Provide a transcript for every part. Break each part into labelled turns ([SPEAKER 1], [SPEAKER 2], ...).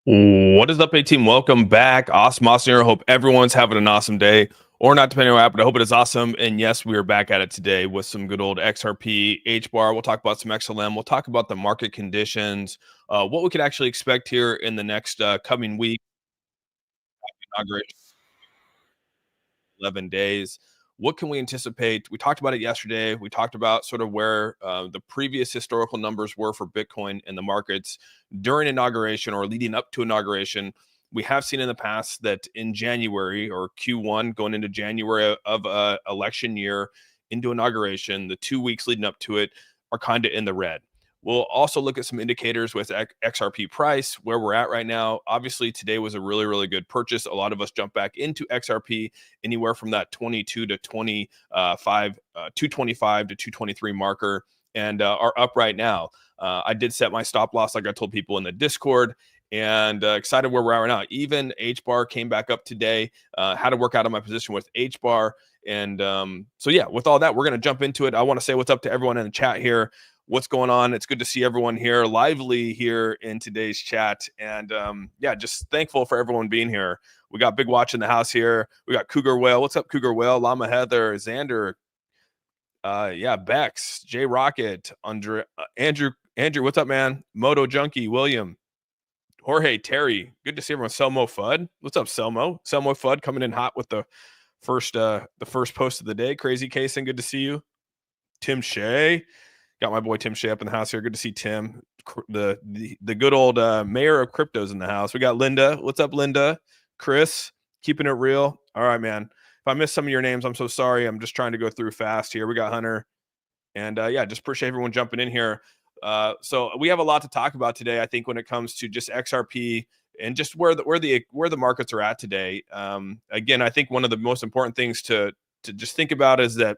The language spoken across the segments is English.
[SPEAKER 1] What is up, A team? Welcome back. AuzSOME here. Hope everyone's having an awesome day, or not, depending on what happened. I hope it is awesome. And yes, we are back at it today with some good old XRP Hbar. We'll talk about some XLM. We'll talk about the market conditions, what we could actually expect here in the next coming week. Inauguration, 11 days. What can we anticipate? We talked about it yesterday. We talked about sort of where the previous historical numbers were for Bitcoin in the markets during inauguration or leading up to inauguration. We have seen in the past that in January or Q1, going into January of election year into inauguration, the 2 weeks leading up to it are kind of in the red. We'll also look at some indicators with XRP price, where we're at right now. Obviously, today was a really, really good purchase. A lot of us jumped back into XRP anywhere from that 22 to 25, 225 to 223 marker, and are up right now. I did set my stop loss, like I told people in the Discord, and excited where we're at right now. Even HBAR came back up today. Had to work out of my position with HBAR. And so, yeah, with all that, we're going to jump into it. I want to say what's up to everyone in the chat here. What's going on? It's good to see everyone here, lively here in today's chat. And yeah, just thankful for everyone being here. We got Big Watch in the house here. We got Cougar Whale. What's up, Cougar Whale? Llama Heather, Xander, yeah, Bex, J Rocket, Andrew, what's up, man? Moto Junkie, William, Jorge, Terry. Good to see everyone. Selmo Fudd. What's up, Selmo? Selmo Fudd coming in hot with the first post of the day. Crazy Casing, good to see you. Tim Shea. Got my boy Tim Shea up in the house here. Good to see Tim. The good old mayor of cryptos in the house. We got Linda. What's up, Linda? Chris, keeping it real. All right, man. If I missed some of your names, I'm so sorry. I'm just trying to go through fast here. We got Hunter. And yeah, just appreciate everyone jumping in here. So we have a lot to talk about today, I think, when it comes to just XRP and just where the markets are at today. Again, I think one of the most important things to just think about is that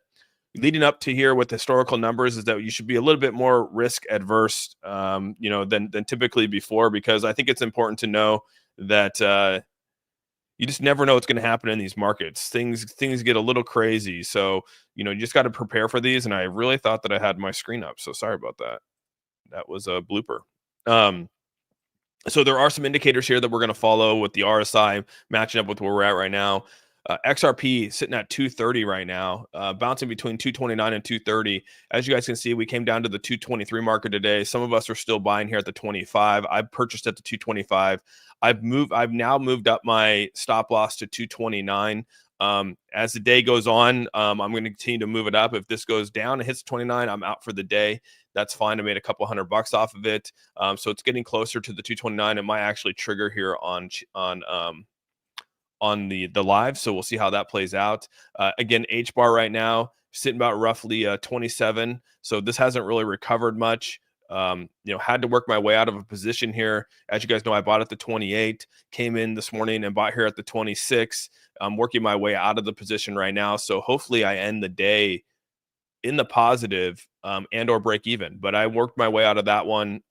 [SPEAKER 1] leading up to here with historical numbers is that you should be a little bit more risk adverse, than typically before, because I think it's important to know that you just never know what's going to happen in these markets. Things get a little crazy, so you just got to prepare for these. And I really thought that I had my screen up, so sorry about that. That was a blooper. So there are some indicators here that we're going to follow with the RSI matching up with where we're at right now. XRP sitting at 230 right now, bouncing between 229 and 230. As you guys can see, we came down to the 223 marker today. Some of us are still buying here at the 25. I purchased at the 225. I've now moved up my stop loss to 229. As the day goes on, I'm going to continue to move it up. If this goes down and hits 29, I'm out for the day. That's fine. I made a couple $100 off of it. So it's getting closer to the 229. It might actually trigger here on the live, so we'll see how that plays out. Again, HBAR right now sitting about roughly 27, so this hasn't really recovered much. Had to work my way out of a position here. As you guys know, I bought at the 28, came in this morning and bought here at the 26. I'm working my way out of the position right now, so hopefully I end the day in the positive and or break even. But I worked my way out of that one.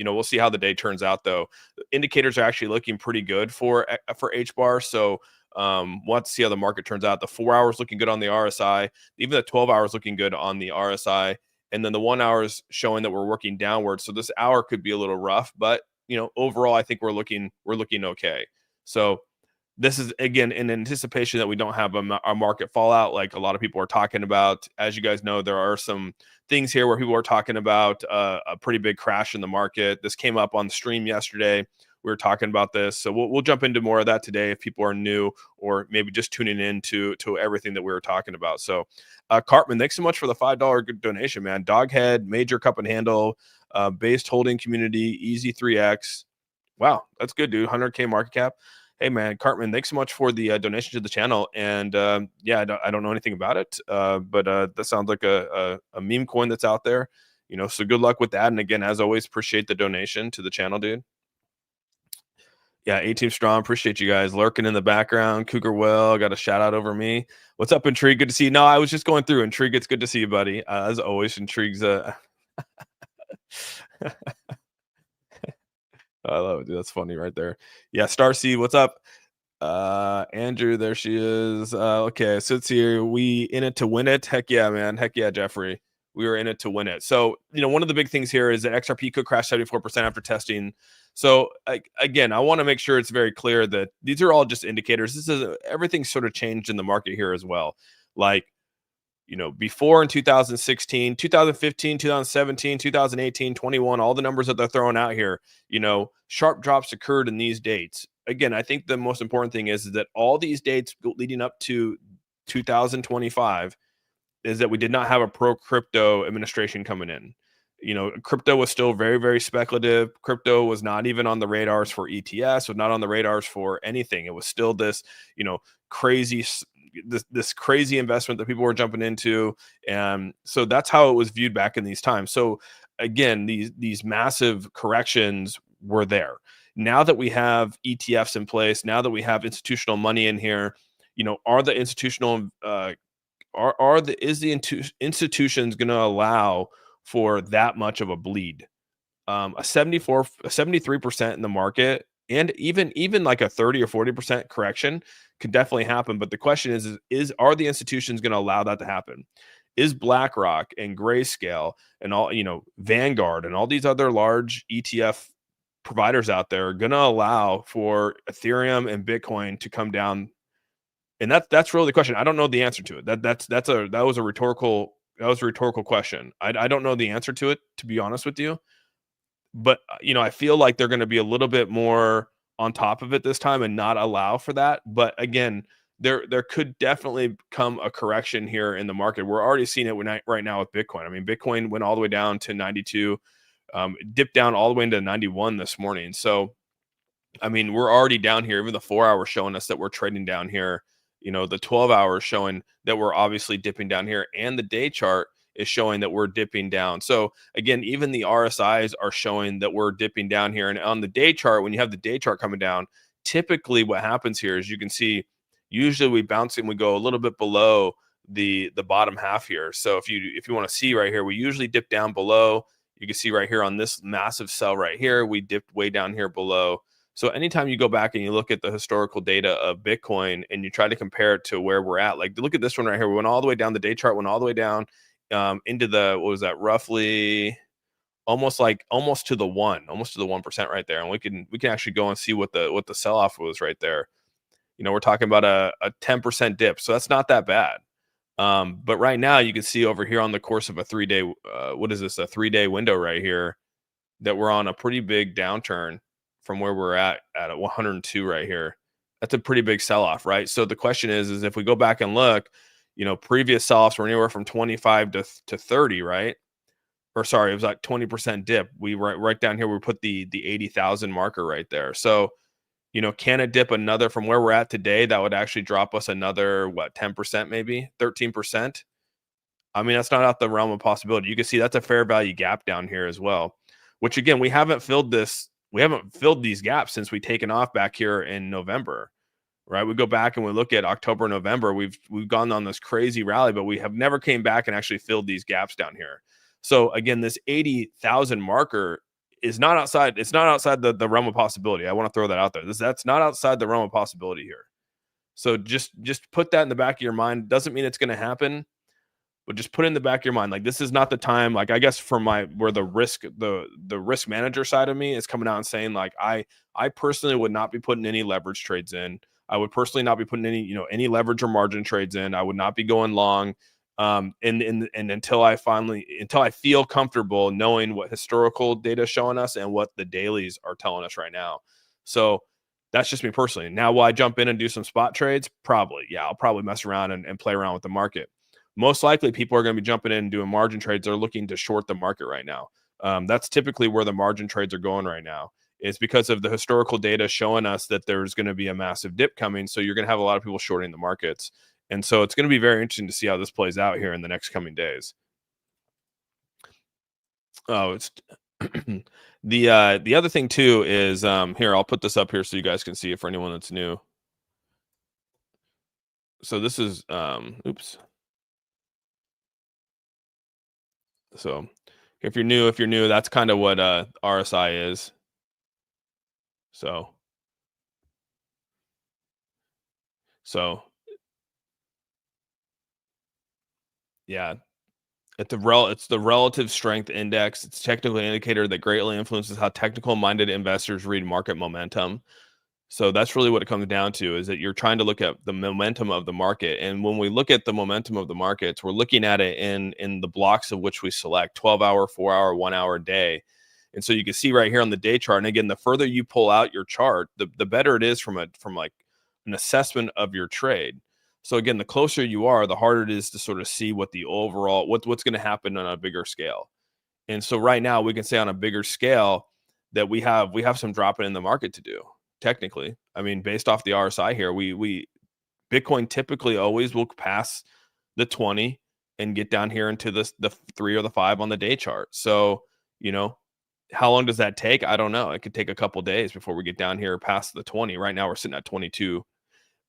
[SPEAKER 1] We'll see how the day turns out, though. The indicators are actually looking pretty good for HBAR. So we'll have to see how the market turns out. The 4 hours looking good on the RSI, even the 12 hours looking good on the RSI. And then the 1 hour is showing that we're working downward. So this hour could be a little rough, but overall, I think we're looking okay. So this is, again, in anticipation that we don't have a market fallout like a lot of people are talking about. As you guys know, there are some things here where people are talking about a pretty big crash in the market. This came up on the stream yesterday. We were talking about this. So we'll jump into more of that today if people are new or maybe just tuning in to everything that we were talking about. So Cartman, thanks so much for the $5 donation, man. Doghead, Major Cup and Handle, Based Holding Community, Easy 3X. Wow, that's good, dude. 100K market cap. Hey, man, Cartman, thanks so much for the donation to the channel. And yeah, I don't know anything about it, but that sounds like a meme coin that's out there. So good luck with that. And again, as always, appreciate the donation to the channel, dude. Yeah, A-Team Strong, appreciate you guys lurking in the background. Cougar Well, got a shout out over me. What's up, Intrigue? Good to see you. No, I was just going through Intrigue. It's good to see you, buddy. As always, Intrigue's I love it, dude. That's funny right there. Yeah, Starseed, what's up? Andrew, there she is. Okay, so it's here. We in it to win it. Heck yeah, man. Heck yeah, Jeffrey. we were in it to win it. So, one of the big things here is that XRP could crash 74% after testing. So again, I want to make sure it's very clear that these are all just indicators. This is everything's sort of changed in the market here as well. Like, before in 2016, 2015, 2017, 2018, 21, all the numbers that they're throwing out here, sharp drops occurred in these dates. Again, I think the most important thing is that all these dates leading up to 2025 is that we did not have a pro crypto administration coming in. Crypto was still very, very speculative. Crypto was not even on the radars for ETS, was not on the radars for anything. It was still this, crazy, this crazy investment that people were jumping into. And so that's how it was viewed back in these times. So again, these massive corrections were there. Now that we have ETFs in place, now that we have institutional money in here, are the institutional is the institutions going to allow for that much of a bleed? A 73% in the market, and even like a 30 or 40% correction could definitely happen. But the question is are the institutions going to allow that to happen? Is BlackRock and Grayscale and all, Vanguard and all these other large ETF providers out there going to allow for Ethereum and Bitcoin to come down? And that's really the question. I don't know the answer to it. That was a rhetorical question. I don't know the answer to it, to be honest with you. But I feel like they're going to be a little bit more on top of it this time and not allow for that. But again, there could definitely come a correction here in the market. We're already seeing it right now with Bitcoin. I mean, Bitcoin went all the way down to 92, dipped down all the way into 91 this morning. So I mean, we're already down here. Even the 4 hours showing us that we're trading down here. The 12 hours showing that we're obviously dipping down here, and the day chart is showing that we're dipping down. So again, even the RSIs are showing that we're dipping down here. And on the day chart, when you have the day chart coming down, typically what happens here is you can see usually we bounce and we go a little bit below the bottom half here. So if you want to see right here, we usually dip down below. You can see right here on this massive sell right here, we dipped way down here below. So anytime you go back and you look at the historical data of Bitcoin and you try to compare it to where we're at, like look at this one right here. We went all the way down, the day chart went all the way down into the, what was that, roughly almost to the 1% right there. And we can actually go and see what the sell-off was right there. We're talking about a 10% dip. So that's not that bad. But right now you can see over here on the course of a 3-day, what is this, a 3-day window right here, that we're on a pretty big downturn from where we're at 102 right here. That's a pretty big sell-off, right? So the question is if we go back and look, previous sell-offs were anywhere from 25 to 30, right? Or sorry, it was like 20% dip. We right down here, we put the 80,000 marker right there. So, can it dip another from where we're at today? That would actually drop us another, 10%, maybe 13%. I mean, that's not out the realm of possibility. You can see that's a fair value gap down here as well, which again, we haven't filled these gaps since we taken off back here in November, right? We go back and we look at October, November, we've gone on this crazy rally, but we have never came back and actually filled these gaps down here. So again, this 80,000 marker is not outside. It's not outside the realm of possibility. I want to throw that out there. That's not outside the realm of possibility here. So just put that in the back of your mind. Doesn't mean it's going to happen, but just put it in the back of your mind. Like, this is not the time. Like, I guess for where the risk manager side of me is coming out and saying, like, I personally would not be putting any leverage trades in. I would personally not be putting any leverage or margin trades in. I would not be going long. And until I feel comfortable knowing what historical data is showing us and what the dailies are telling us right now. So that's just me personally. Now, will I jump in and do some spot trades? Probably. Yeah, I'll probably mess around and play around with the market. Most likely people are going to be jumping in and doing margin trades. They're looking to short the market right now. That's typically where the margin trades are going right now. It's because of the historical data showing us that there's going to be a massive dip coming. So you're going to have a lot of people shorting the markets. And so it's going to be very interesting to see how this plays out here in the next coming days. Oh, it's the other thing too is here, I'll put this up here so you guys can see it for anyone that's new. So this is oops. So if you're new, that's kind of what RSI is. So yeah, It's the relative strength index. It's a technical indicator that greatly influences how technical-minded investors read market momentum. So that's really what it comes down to, is that you're trying to look at the momentum of the market. And when we look at the momentum of the markets, we're looking at it in the blocks of which we select: 12-hour, 4-hour, 1-hour day. And so you can see right here on the day chart. And again, the further you pull out your chart, the better it is from like an assessment of your trade. So again, the closer you are, the harder it is to sort of see what the overall what's going to happen on a bigger scale. And so right now we can say on a bigger scale that we have some dropping in the market to do. Technically, I mean, based off the RSI here, we Bitcoin typically always will pass the 20 and get down here into the 3 or the 5 on the day chart. So, you know, how long does that take? I don't know. It could take a couple days before we get down here past the 20. Right now we're sitting at 22,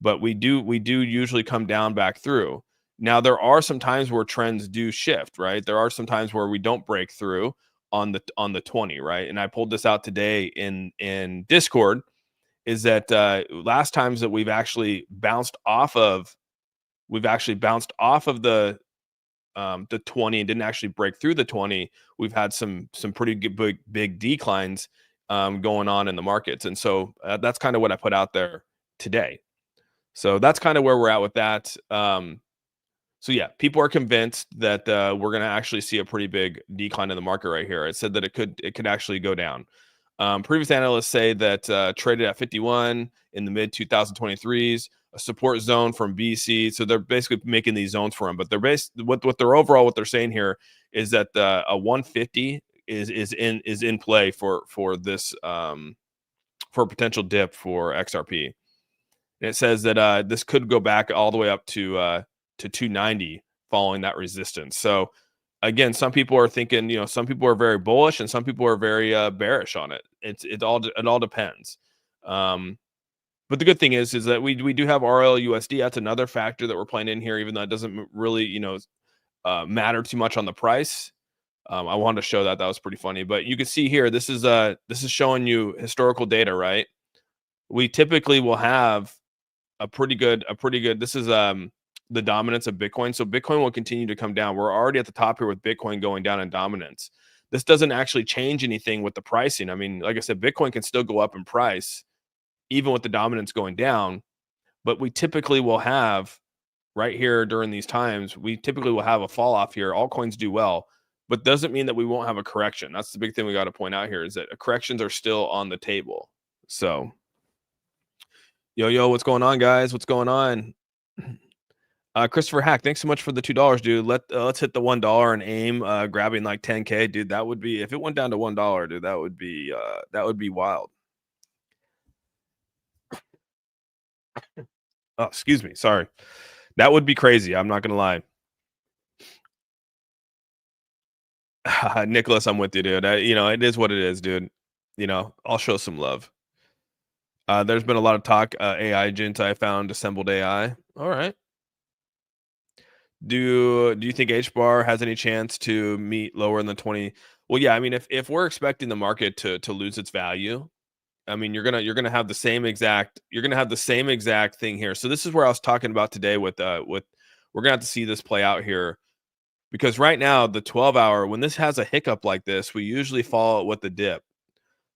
[SPEAKER 1] but we do usually come down back through. Now there are some times where trends do shift, right? There are some times where we don't break through on the 20, right? And I pulled this out today in Discord, is that last times that we've actually bounced off of the 20 and didn't actually break through the 20, we've had some pretty good big declines going on in the markets. And so that's kind of what I put out there today. So that's kind of where we're at with that. So yeah, people are convinced that we're going to actually see a pretty big decline in the market right here. It said that it could actually go down. Previous analysts say that traded at 51 in the mid 2023s, a support zone from BC. So they're basically making these zones for them. But they're what they're saying here is that a 150 is in play for this for a potential dip for XRP. And it says that this could go back all the way up to 290 following that resistance. So again, some people are thinking, some people are very bullish and some people are very bearish on it. It all depends. But the good thing is that we do have RLUSD. That's another factor that we're playing in here, even though it doesn't really matter too much on the price. I wanted to show that was pretty funny. But you can see here, this is showing you historical data, right? We typically will have a pretty good. This is the dominance of Bitcoin. So Bitcoin will continue to come down. We're already at the top here with Bitcoin going down in dominance. This doesn't actually change anything with the pricing. I mean, like I said, Bitcoin can still go up in price even with the dominance going down, but we typically will have right here during these times, we typically will have a fall off here. Altcoins do well, but doesn't mean that we won't have a correction. That's the big thing we got to point out here, is that corrections are still on the table. So yo, what's going on, guys? What's going on? Christopher Hack, thanks so much for the $2, dude. Let's hit the $1 and aim grabbing like 10K, dude. That would be, if it went down to $1, dude, that would be wild. Oh, excuse me, sorry. That would be crazy. I'm not gonna lie. Nicholas, I'm with you, dude. It is what it is, dude. I'll show some love. There's been a lot of talk. AI agent I found assembled AI. All right. Do you think HBAR has any chance to meet lower than 20? Well, yeah. I mean, if we're expecting the market to lose its value, I mean, you're gonna have the same exact thing here. So this is where I was talking about today with we're gonna have to see this play out here, because right now the 12-hour, when this has a hiccup like this, we usually follow it with the dip.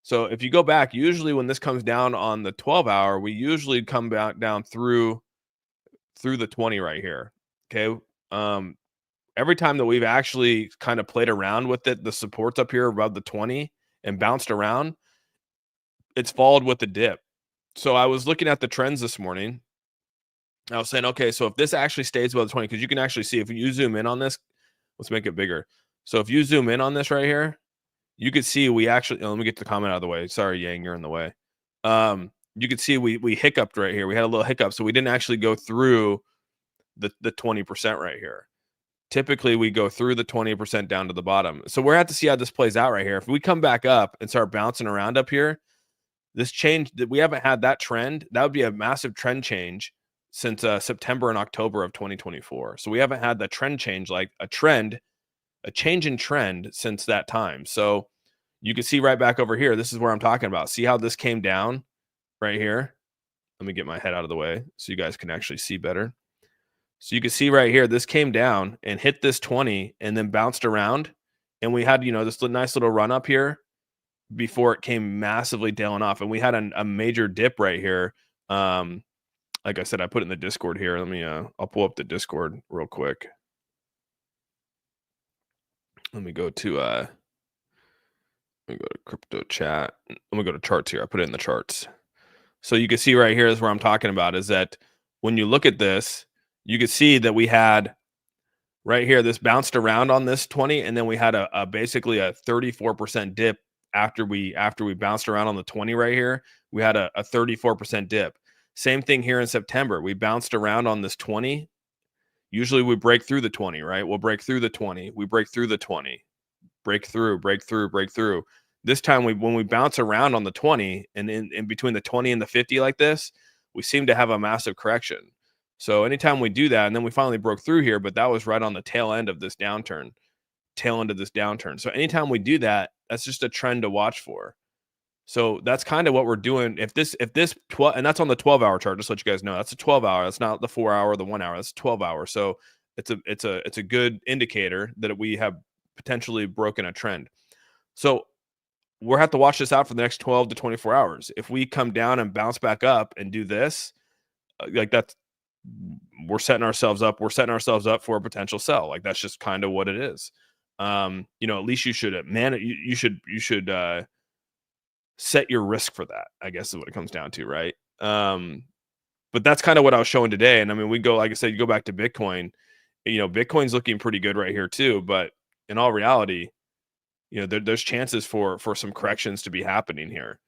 [SPEAKER 1] So if you go back, usually when this comes down on the 12-hour, we usually come back down through the 20 right here. Okay. Every time that we've actually kind of played around with it, the supports up here above the 20 and bounced around, it's followed with the dip. So I was looking at the trends this morning. I was saying, okay, so if this actually stays above the 20, because you can actually see if you zoom in on this, let's make it bigger. So if you zoom in on this right here, you could see we actually, let me get the comment out of the way. Sorry, Yang, you're in the way. You could see we hiccuped right here. We had a little hiccup. So we didn't actually go through the 20% right here. Typically we go through the 20% down to the bottom. So we're going to have to see how this plays out right here. If we come back up and start bouncing around up here, this change that we haven't had that trend, that would be a massive trend change since September and October of 2024. So we haven't had the trend change, like a change in trend since that time. So you can see right back over here, this is where I'm talking about. See how this came down right here? Let me get my head out of the way so you guys can actually see better. So you can see right here, this came down and hit this 20 and then bounced around. And we had, this nice little run up here before it came massively down off. And we had a major dip right here. Like I said, I put it in the Discord here. Let me, I'll pull up the Discord real quick. Let me go to crypto chat. Let me go to charts here. I put it in the charts. So you can see right here is where I'm talking about, is that when you look at this, you can see that we had right here, this bounced around on this 20, and then we had a basically a 34% dip after we bounced around on the 20 right here. We had a 34% dip. Same thing here in September. We bounced around on this 20. Usually we break through the 20, right? We'll break through the 20. We break through the 20. Break through, break through, break through. This time when we bounce around on the 20 and in between the 20 and the 50 like this, we seem to have a massive correction. So anytime we do that, and then we finally broke through here, but that was right on the tail end of this downturn. So anytime we do that, that's just a trend to watch for. So that's kind of what we're doing. If this 12, and that's on the 12-hour chart, just to let you guys know, that's a 12-hour. That's not the 4-hour or the 1 hour. That's 12-hour. So it's a good indicator that we have potentially broken a trend. So we'll have to watch this out for the next 12 to 24 hours. If we come down and bounce back up and do this, like that's, we're setting ourselves up for a potential sell. Like that's just kind of what it is. At least you should you should set your risk for that, I guess is what it comes down to, right? But that's kind of what I was showing today. And I mean, we go, like I said, you go back to Bitcoin, Bitcoin's looking pretty good right here too, but in all reality, there's chances for some corrections to be happening here.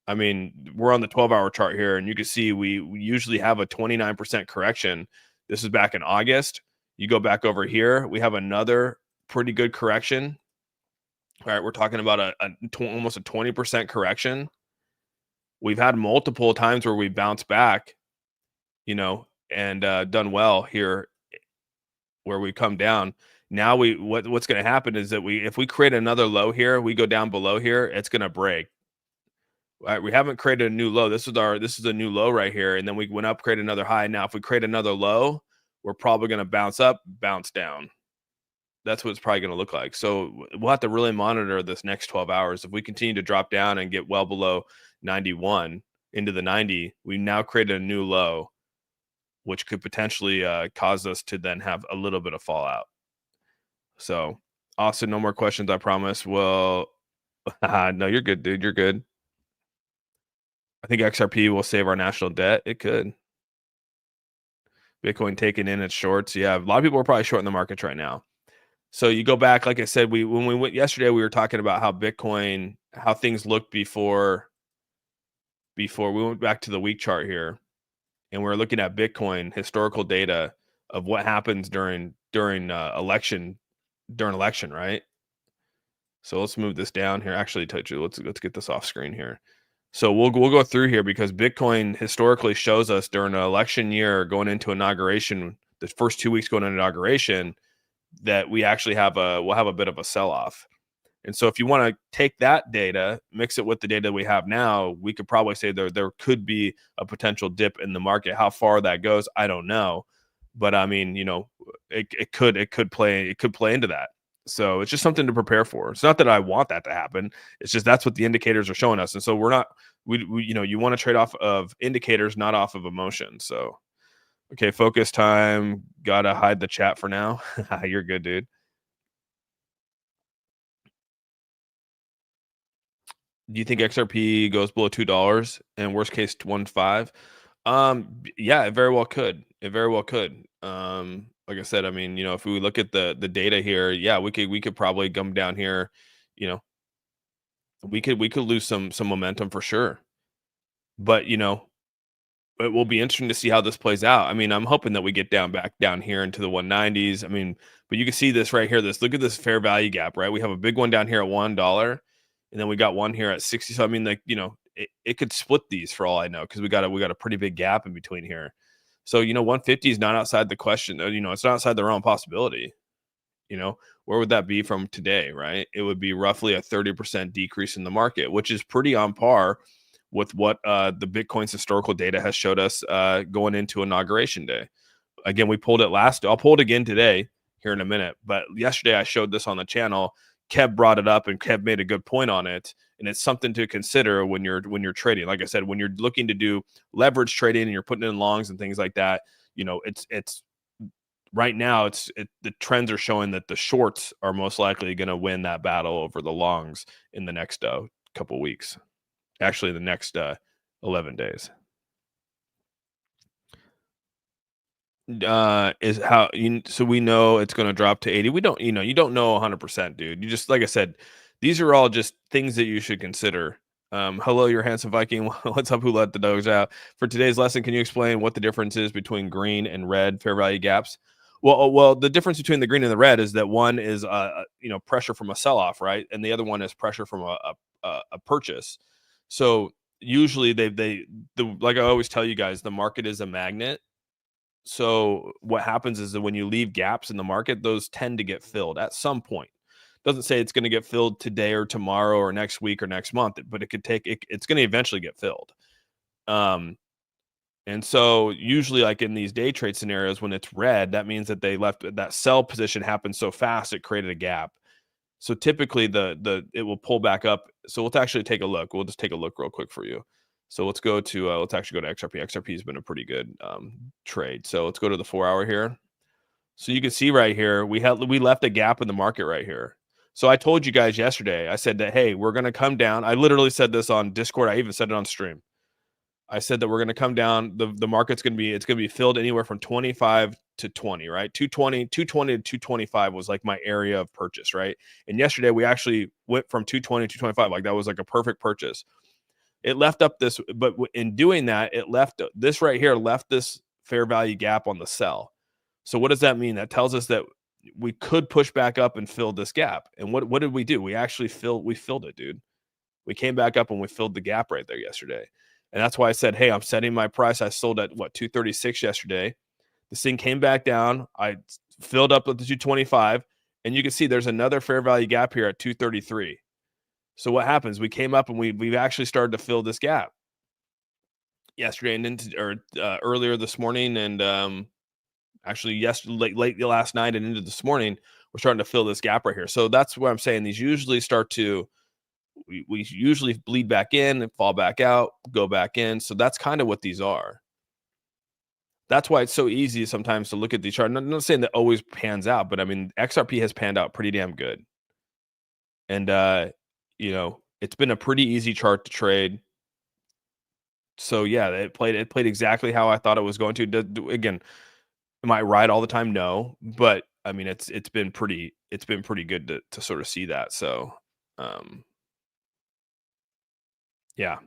[SPEAKER 1] I mean, we're on the 12-hour chart here, and you can see we usually have a 29% correction. This is back in August. You go back over here, we have another pretty good correction. All right, we're talking about almost a 20% correction. We've had multiple times where we bounce back, and done well here where we come down. Now what's going to happen is that if we create another low here, we go down below here, it's going to break. All right, we haven't created a new low. This is a new low right here, and then we went up, create another high. Now, if we create another low, we're probably going to bounce up, bounce down. That's what it's probably going to look like. So we'll have to really monitor this next 12 hours. If we continue to drop down and get well below 91 into the 90, we now created a new low, which could potentially cause us to then have a little bit of fallout. So, Austin, no more questions, I promise. Well, no, you're good, dude. You're good. I think XRP will save our national debt. It could. Bitcoin taking in its shorts. Yeah, a lot of people are probably shorting the markets right now. So you go back, like I said, when we went yesterday, we were talking about how things looked before we went back to the week chart here, and we're looking at Bitcoin historical data of what happens during election, right? So let's move this down here. Actually, let's get this off screen here. So we'll go through here because Bitcoin historically shows us during an election year going into inauguration, the first 2 weeks going into inauguration, that we actually we'll have a bit of a sell-off. And so if you want to take that data, mix it with the data we have now, we could probably say there could be a potential dip in the market. How far that goes, I don't know. But I mean, it could play into that. So it's just something to prepare for. It's not that I want that to happen. It's just that's what the indicators are showing us. And so you want to trade off of indicators, not off of emotion. So, okay, focus time. Gotta hide the chat for now. You're good, dude. Do you think XRP goes below $2 and worst case 1.5? Yeah, it very well could. Like I said, I mean, if we look at the data here, yeah, we could probably come down here, we could lose some momentum for sure. But it will be interesting to see how this plays out. I mean, I'm hoping that we get back down here into the 190s. I mean, but you can see this right here. Look at this fair value gap, right? We have a big one down here at $1, and then we got one here at 60. So I mean, like, it could split these for all I know, because we got a pretty big gap in between here. So 150 is not outside the question. It's not outside the realm of possibility. Where would that be from today, right? It would be roughly a 30% decrease in the market, which is pretty on par with what the Bitcoin's historical data has showed us going into inauguration day. again, we pulled it I'll pull it again today here in a minute. But yesterday I showed this on the channel. Kev brought it up and Kev made a good point on it. And it's something to consider when you're trading. Like I said, when you're looking to do leverage trading and you're putting in longs and things like that, it's right now the trends are showing that the shorts are most likely going to win that battle over the longs in the next couple weeks. Actually, the next 11 days. Is how so we know it's going to drop to 80. We don't, you don't know 100%, dude. You just, like I said, these are all just things that you should consider. Hello, your handsome Viking. What's up? Who let the dogs out? For today's lesson, can you explain what the difference is between green and red fair value gaps? Well, the difference between the green and the red is that one is pressure from a sell-off, right, and the other one is pressure from a purchase. So usually like I always tell you guys, the market is a magnet. So what happens is that when you leave gaps in the market, those tend to get filled at some point. Doesn't say it's going to get filled today or tomorrow or next week or next month, but it's going to eventually get filled. And so usually, like in these day trade scenarios, when it's red, that means that they left that sell position happened so fast it created a gap. So typically it will pull back up. So let's actually take a look. We'll just take a look real quick for you. So let's go to let's actually go to XRP. XRP has been a pretty good trade. So let's go to the 4-hour here. So you can see right here we left a gap in the market right here. So I told you guys yesterday. I said that, hey, we're going to come down. I literally said this on Discord. I even said it on stream. I said that we're going to come down. The market's going to be filled anywhere from 25 to 20, right? 220 to 225 was like my area of purchase, right? And yesterday we actually went from 220 to 225. Like that was like a perfect purchase. It left up this, but in doing that, it left this right here, left this fair value gap on the sell. So what does that mean? That tells us that we could push back up and fill this gap. And what did we do? We actually filled it, dude. We came back up and we filled the gap right there yesterday. And that's why I said, hey, I'm setting my price. I sold at 236 yesterday. This thing came back down. I filled up at the 225, and you can see there's another fair value gap here at 233. So what happens? We came up and we've actually started to fill this gap yesterday and earlier this morning, and actually late last night and into this morning, we're starting to fill this gap right here. So that's what I'm saying. These usually start to we usually bleed back in and fall back out, go back in. So that's kind of what these are. That's why it's so easy sometimes to look at these charts. I'm not saying that always pans out, but I mean XRP has panned out pretty damn good, and it's been a pretty easy chart to trade. So yeah, it played exactly how I thought it was going to. Again, am I right all the time? No, but I mean it's been pretty good to sort of see that. So yeah,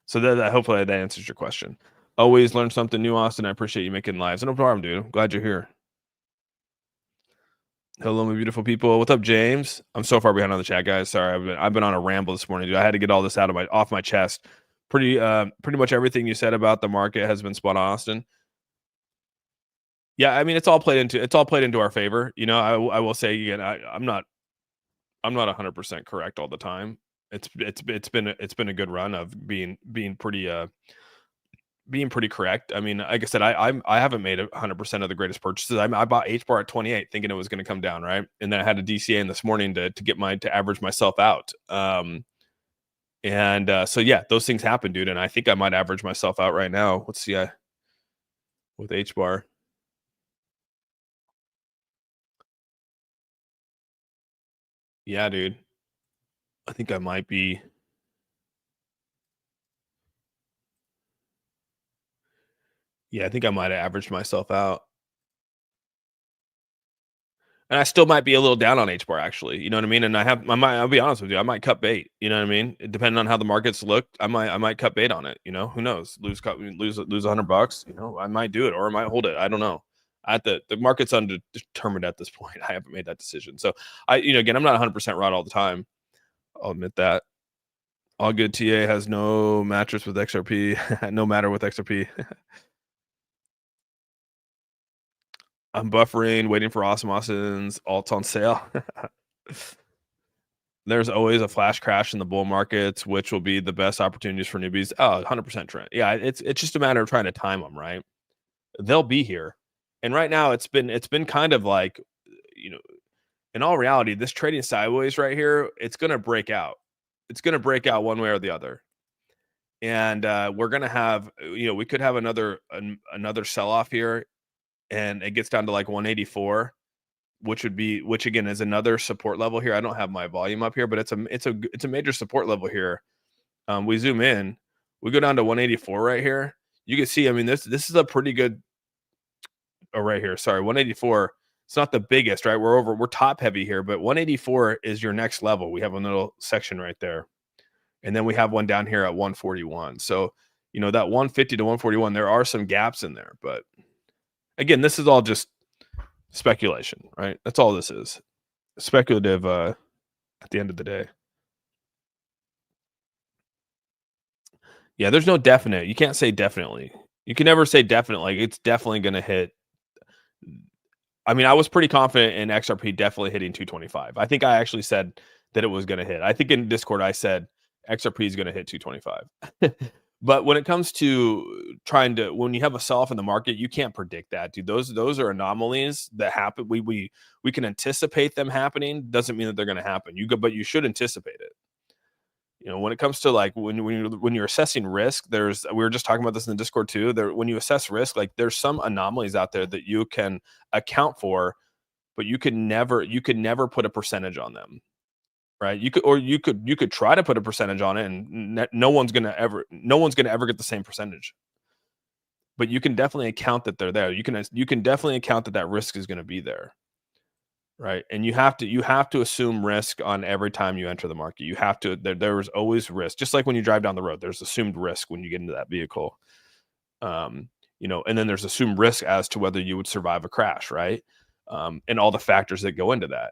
[SPEAKER 1] so that hopefully that answers your question. Always learn something new, Austin. I appreciate you making lives. No problem, dude. I'm glad you're here. Hello, my beautiful people. What's up, James? I'm so far behind on the chat, guys. Sorry, I've been on a ramble this morning, dude. I had to get all this off my chest. Pretty much everything you said about the market has been spot on, Austin. Yeah, I mean it's all played into our favor. I will say again, I'm not 100% correct all the time. It's been a good run of being pretty correct. I mean, like I said, I haven't made 100% of the greatest purchases. I bought HBAR at 28, thinking it was going to come down, right? And then I had a DCA in this morning to average myself out. So yeah, those things happen, dude. And I think I might average myself out right now. Let's see, with HBAR. Yeah, dude. I think I might be. Yeah, I think I might have averaged myself out. And I still might be a little down on HBAR, actually. You know what I mean? And I'll be honest with you, I might cut bait. You know what I mean? Depending on how the markets look, I might cut bait on it. Who knows? Lose $100. I might do it, or I might hold it. I don't know. The market's undetermined at this point. I haven't made that decision. So again, I'm not 100% right all the time. I'll admit that. All good TA has no mattress with XRP, no matter with XRP. I'm buffering, waiting for AuzSOME alts on sale. There's always a flash crash in the bull markets, which will be the best opportunities for newbies. Oh, 100% trend. Yeah, it's just a matter of trying to time them, right? They'll be here. And right now it's been kind of like, you know, in all reality, this trading sideways right here, it's going to break out. It's going to break out one way or the other. And we're going to have, we could have another sell off here, and it gets down to like 184, which again is another support level here. I don't have my volume up here, but it's a major support level here. We zoom in, we go down to 184 right here. You can see, I mean, this is a pretty good, right here. Sorry, 184. It's not the biggest, right? We're top heavy here, but 184 is your next level. We have a little section right there. And then we have one down here at 141. So, that 150 to 141, there are some gaps in there. But again, this is all just speculation, right? That's all this is. Speculative at the end of the day. Yeah, there's no definite. You can't say definitely. You can never say definite. Like, it's definitely going to hit. I mean, I was pretty confident in XRP definitely hitting 225. I think I actually said that it was going to hit. I think in Discord I said XRP is going to hit 225. But when it comes to when you have a sell-off in the market, you can't predict that, dude. Those are anomalies that happen. We can anticipate them happening. Doesn't mean that they're going to happen. But you should anticipate it. When it comes to like when you're assessing risk, we were just talking about this in the Discord too. When you assess risk, like there's some anomalies out there that you can account for, but you could never put a percentage on them, right? You could try to put a percentage on it, and no one's gonna ever get the same percentage. But you can definitely account that they're there. You can definitely account that risk is going to be there. Right. And you have to assume risk on every time you enter the market. You have to, there is always risk. Just like when you drive down the road, there's assumed risk when you get into that vehicle. And then there's assumed risk as to whether you would survive a crash, right? And all the factors that go into that.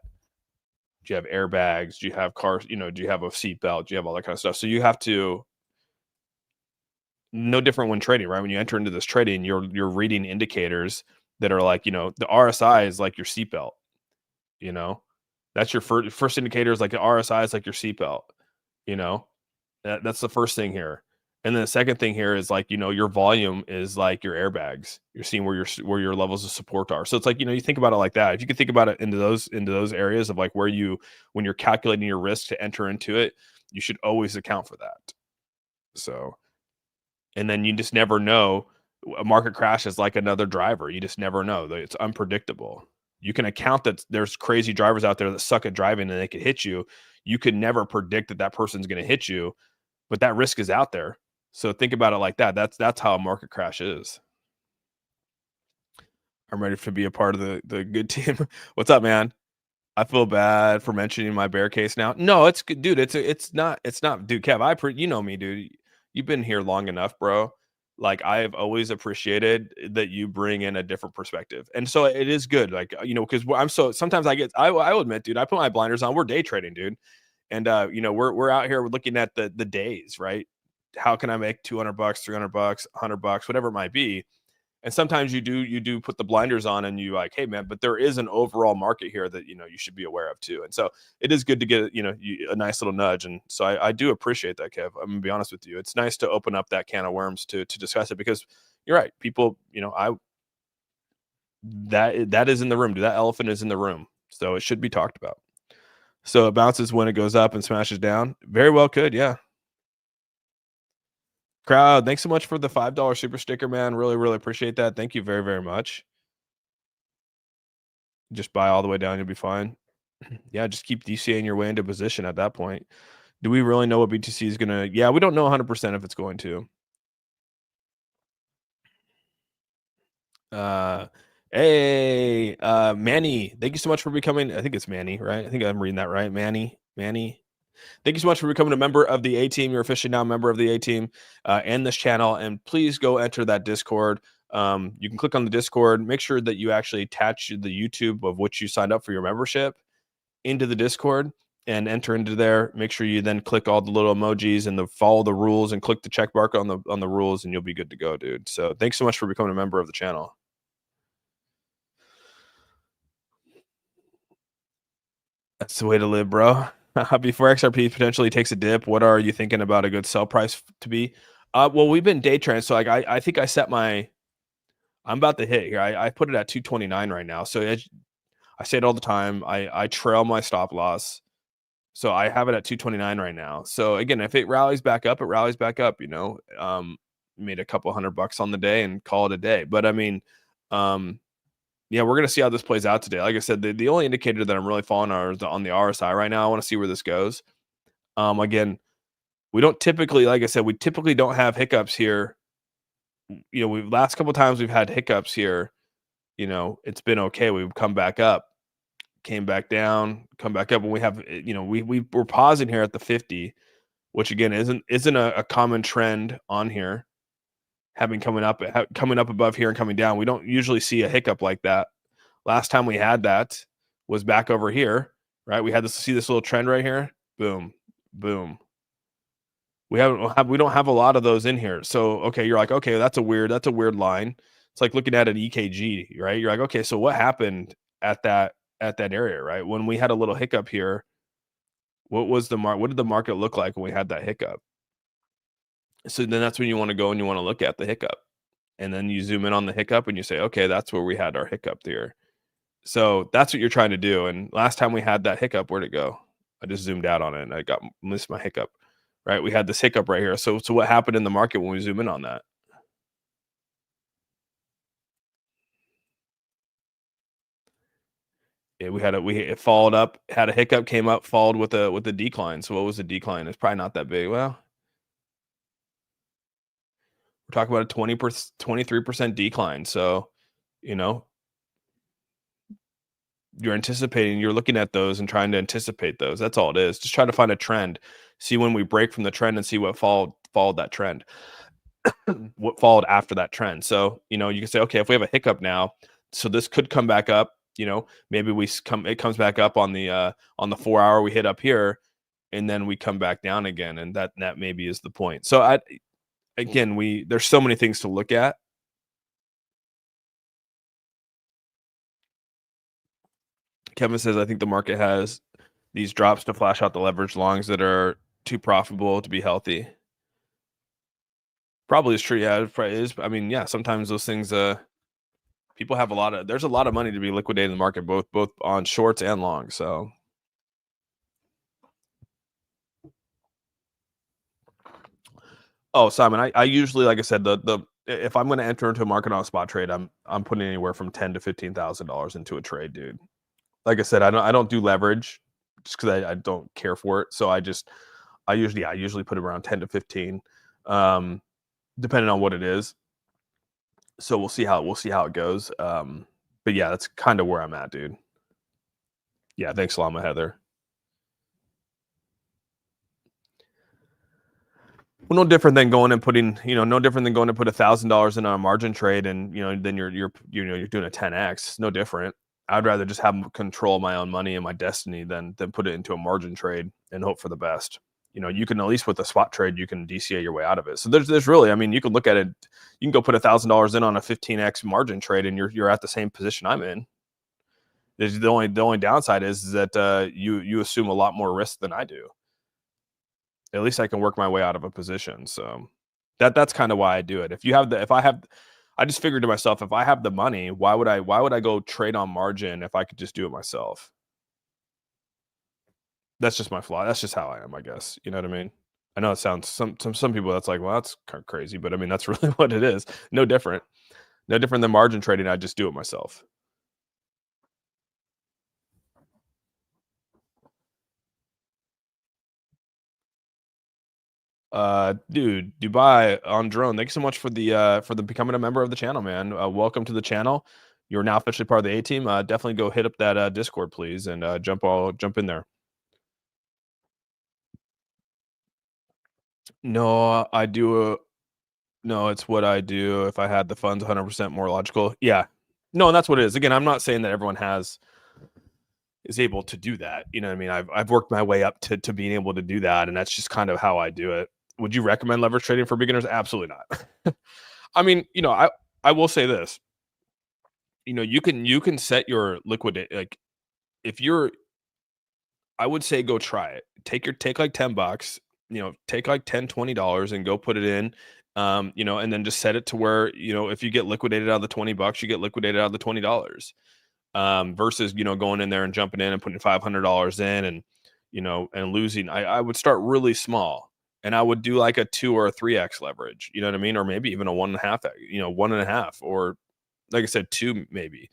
[SPEAKER 1] Do you have airbags? Do you have cars? Do you have a seatbelt? Do you have all that kind of stuff? So you have to, no different when trading, right? When you enter into this trading, you're reading indicators that are like, the RSI is like your seatbelt. That's your first indicator is like the RSI is like your seatbelt. That's the first thing here. And then the second thing here is like, your volume is like your airbags. You're seeing where your levels of support are. So it's like, you think about it like that. If you can think about it into those areas of like when you're calculating your risk to enter into it, you should always account for that. So, and then you just never know. A market crash is like another driver. You just never know. It's unpredictable. You can account that there's crazy drivers out there that suck at driving and they could hit you. You could never predict that person's going to hit you, but that risk is out there. So think about it like that. That's how a market crash is. I'm ready to be a part of the good team. What's up, man? I feel bad for mentioning my bear case now. No, it's good, dude. It's not, dude. Kev, you know me, dude. You've been here long enough, bro. Like, I've always appreciated that you bring in a different perspective. And so it is good. Like, because sometimes I will admit, dude, I put my blinders on. We're day trading, dude. And, we're out here, we're looking at the days, right? How can I make $200, $300, $100, whatever it might be. And sometimes you do put the blinders on and you like, hey man, but there is an overall market here that, you should be aware of too. And so it is good to get, a nice little nudge. And so I do appreciate that, Kev. I'm gonna be honest with you. It's nice to open up that can of worms to discuss it, because you're right. People, that is in the room. Dude, that elephant is in the room. So it should be talked about. So it bounces when it goes up and smashes down. Very well could, yeah. Crowd, thanks so much for the $5 super sticker, man. Really, really appreciate that. Thank you very, very much. Just buy all the way down, you'll be fine. Yeah, just keep DCAing your way into position at that point. Do we really know what BTC is going to? Yeah, we don't know 100% if it's going to. Hey, Manny, thank you so much for becoming, I think it's Manny, right? I think I'm reading that right. Manny. Thank you so much for becoming a member of the A-Team. You're officially now a member of the A-Team and this channel. And please go enter that Discord. You can click on the Discord. Make sure that you actually attach the YouTube of which you signed up for your membership into the Discord and enter into there. Make sure you then click all the little emojis and follow the rules and click the check mark on the rules, and you'll be good to go, dude. So thanks so much for becoming a member of the channel. That's the way to live, bro. Before XRP potentially takes a dip, what are you thinking about a good sell price to be? Well, we've been day trading, so like I think I set my I'm about to hit here. I put it at 229 right now. So I say it all the time. I trail my stop loss. So I have it at 229 right now. So again, if it rallies back up, it rallies back up, made a couple $100 on the day and call it a day. But I mean, yeah, we're gonna see how this plays out today. Like I said, the only indicator that I'm really following is on the RSI right now. I want to see where this goes. Again, we don't typically, like I said, we typically don't have hiccups here. We've last couple times we've had hiccups here. It's been okay. We've come back up, came back down, come back up, and we have, we're pausing here at the 50, which again isn't a common trend on here. Coming up above here and coming down, we don't usually see a hiccup like that. Last time we had that was back over here, right? We had to see this little trend right here. Boom, boom. We don't have a lot of those in here. So okay, you're like, okay, that's a weird line. It's like looking at an EKG, right? You're like, okay, so what happened at that area, right? When we had a little hiccup here, what did the market look like when we had that hiccup? So then that's when you want to go and you want to look at the hiccup. And then you zoom in on the hiccup and you say, okay, that's where we had our hiccup there. So that's what you're trying to do. And last time we had that hiccup, where'd it go? I just zoomed out on it and I missed my hiccup, right? We had this hiccup right here. So what happened in the market when we zoom in on that? Yeah, it followed up, had a hiccup, came up, followed with a decline. So what was the decline? It's probably not that big. Well, we're talking about a 23% decline. So, you know, you're looking at those and trying to anticipate those. That's all it is. Just try to find a trend, see when we break from the trend and see what followed that trend, what followed after that trend. So, you can say, okay, if we have a hiccup now, so this could come back up, maybe it comes back up on the 4 hour we hit up here, and then we come back down again. And that maybe is the point. So there's so many things to look at. Kevin says, I think the market has these drops to flash out the leverage longs that are too profitable to be healthy. Probably is true. Yeah, it probably is. I mean, yeah, sometimes those things, people have there's a lot of money to be liquidated in the market, both on shorts and longs. So, oh, Simon, I usually, like I said, if I'm going to enter into a market on a spot trade, I'm putting anywhere from $10,000 to $15,000 into a trade, dude. Like I said, I don't do leverage just because I don't care for it. So I usually put around 10 to 15, depending on what it is. So we'll see how it goes. But yeah, that's kind of where I'm at, dude. Yeah, thanks, Lama Heather. Well, no different than going and putting, no different than going to put $1,000 in a margin trade, and then you're doing a 10x. No different. I'd rather just have control my own money and my destiny than put it into a margin trade and hope for the best. You can, at least with a spot trade, you can DCA your way out of it. So there's really, I mean, you can look at it. You can go put $1,000 in on a 15x margin trade, and you're at the same position I'm in. The only downside is that you assume a lot more risk than I do. At least I can work my way out of a position. So that's kind of why I do it. I just figured to myself, if I have the money, why would I go trade on margin if I could just do it myself? That's just my flaw. That's just how I am, I guess. You know what I mean? I know it sounds some people that's like, well, that's kind of crazy, but I mean that's really what it is. No different. No different than margin trading. I just do it myself. Dude, Dubai on drone. Thank you so much for the becoming a member of the channel, man. Welcome to the channel. You're now officially part of the A team. Definitely go hit up that Discord, please, and jump in there. No, I do. No, it's what I do. If I had the funds, 100% more logical. Yeah, no, and that's what it is. Again, I'm not saying that everyone is able to do that. You know what I mean? I've worked my way up to being able to do that, and that's just kind of how I do it. Would you recommend leverage trading for beginners? Absolutely not. I mean, I will say this. You can set your liquidate, like, if you're, I would say go try it. Take like $10, take like $10, $20 and go put it in, and then just set it to where, if you get liquidated out of the $20, you get liquidated out of the $20. Versus, going in there and jumping in and putting $500 in and losing. I would start really small, and I would do like a 2 or a 3x leverage, you know what I mean? Or maybe even a 1.5, 1.5, or like I said, 2 maybe.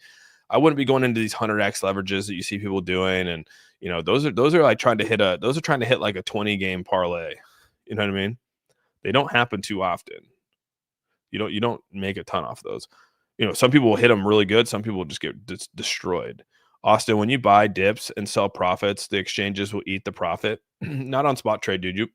[SPEAKER 1] I wouldn't be going into these 100x leverages that you see people doing. And, those are like trying to hit like a 20 game parlay. You know what I mean? They don't happen too often. You don't make a ton off those. Some people will hit them really good. Some people will just get destroyed. Austin, when you buy dips and sell profits, the exchanges will eat the profit. Not on spot trade, dude.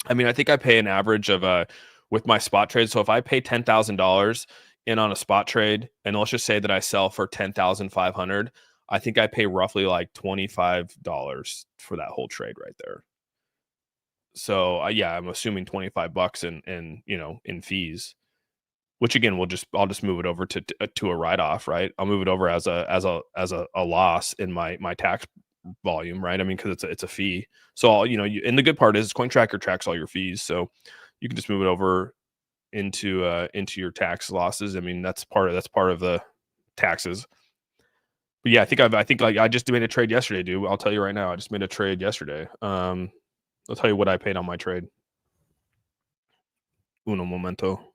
[SPEAKER 1] I think I pay an average of with my spot trade. So if I pay $10,000 in on a spot trade, and let's just say that I sell for $10,500, I think I pay roughly like $25 for that whole trade right there. So I'm assuming $25 in fees, which again I'll just move it over to a write off, right? I'll move it over as a loss in my tax volume, right? Because it's a fee. So and the good part is CoinTracker tracks all your fees, so you can just move it over into your tax losses. That's part of the taxes. But yeah, I think I just made a trade yesterday, dude. I'll tell you right now, I just made a trade yesterday. I'll tell you what I paid on my trade. Uno momento.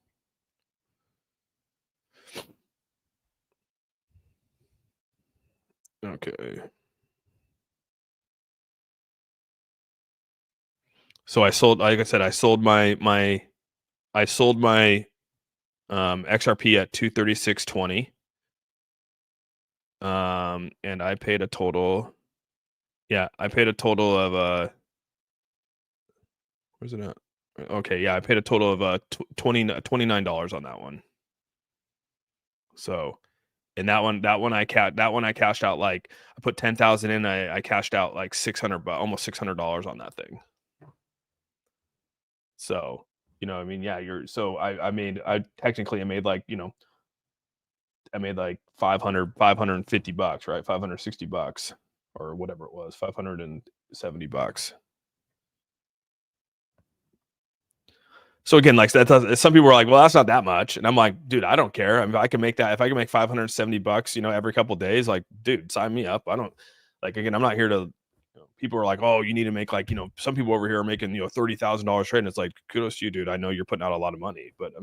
[SPEAKER 1] Okay. So I sold, like I said, I sold my XRP at 236.20. And I paid a total. Yeah, I paid a total of where's it at? Okay, yeah, I paid a total of $29 on that one. So, and that one I cashed out, like I put 10,000 in, I cashed out like almost $600 on that thing. So, yeah, I technically made like, I made like $550, right? $560 or whatever it was, $570. So again, like some people are like, well, that's not that much. And I'm like, dude, I don't care. I can make that. If I can make $570, every couple of days, like, dude, sign me up. I don't again, I'm not here to, people are like, oh, you need to make like, some people over here are making, $30,000 trading. It's like, kudos to you, dude. I know you're putting out a lot of money, but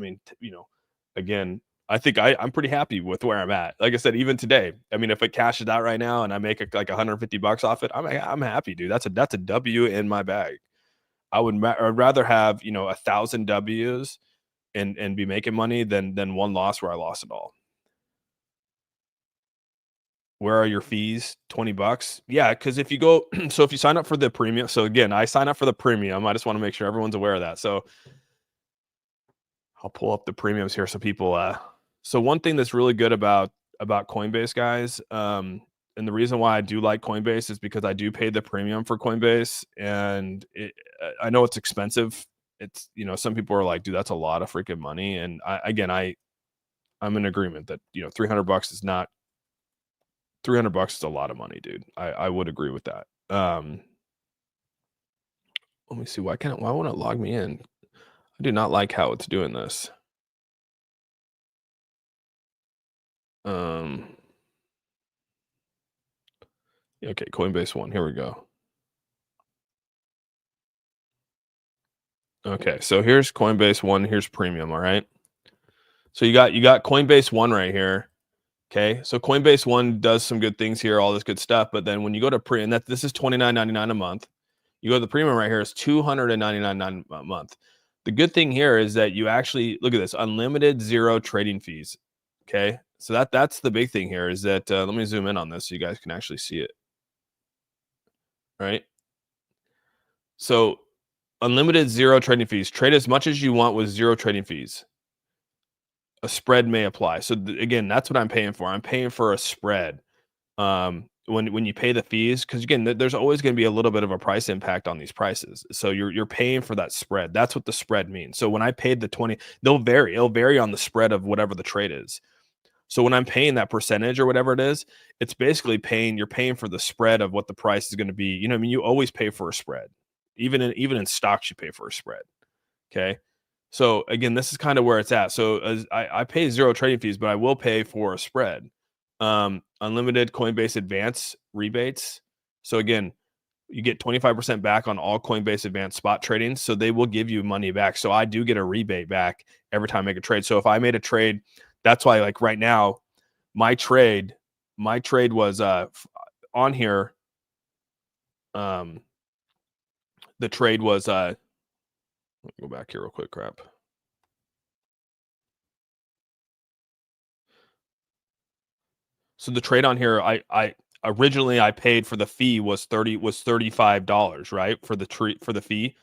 [SPEAKER 1] again, I think I'm pretty happy with where I'm at. Like I said, even today, if it cashes out right now and I make like $150 off it, I'm happy, dude. That's a W in my bag. I'd rather have 1,000 W's and be making money than one loss where I lost it all. Where are your fees? $20? Yeah, because if you go, so if you sign up for the premium, so again, I sign up for the premium. I just want to make sure everyone's aware of that. So I'll pull up the premiums here so people. So one thing that's really good about Coinbase, guys, and the reason why I do like Coinbase is because I do pay the premium for Coinbase, and I know it's expensive. It's, some people are like, dude, that's a lot of freaking money. And I'm in agreement that, $300 is not, $300 is a lot of money, dude. I would agree with that. Let me see. Why won't it log me in? I do not like how it's doing this. Okay, Coinbase One. Here we go. Okay, so here's Coinbase One. Here's premium. All right. So you got Coinbase One right here. Okay, so Coinbase One does some good things here, all this good stuff. But then when you go to premium, this is $29.99 a month. You go to the premium right here, it's $299 a month. The good thing here is that you actually look at this, unlimited zero trading fees. Okay, so that's the big thing here is that let me zoom in on this so you guys can actually see it. Right. So unlimited zero trading fees. Trade as much as you want with zero trading fees. A spread may apply. So again, that's what I'm paying for. I'm paying for a spread. When you pay the fees, because again, there's always going to be a little bit of a price impact on these prices. So you're paying for that spread. That's what the spread means. So when I paid the 20, it'll vary on the spread of whatever the trade is. So when I'm paying that percentage or whatever it is, it's basically you're paying for the spread of what the price is going to be. You always pay for a spread. Even in stocks, you pay for a spread. Okay. So again, this is kind of where it's at. So as I pay zero trading fees, but I will pay for a spread. Unlimited Coinbase Advance rebates. So again, you get 25% back on all Coinbase Advance spot trading. So they will give you money back. So I do get a rebate back every time I make a trade. So if I made a trade, that's why like right now, my trade was on here. The trade was let me go back here real quick. Crap. So the trade on here, I originally I paid for the fee was $35, right? For the fee.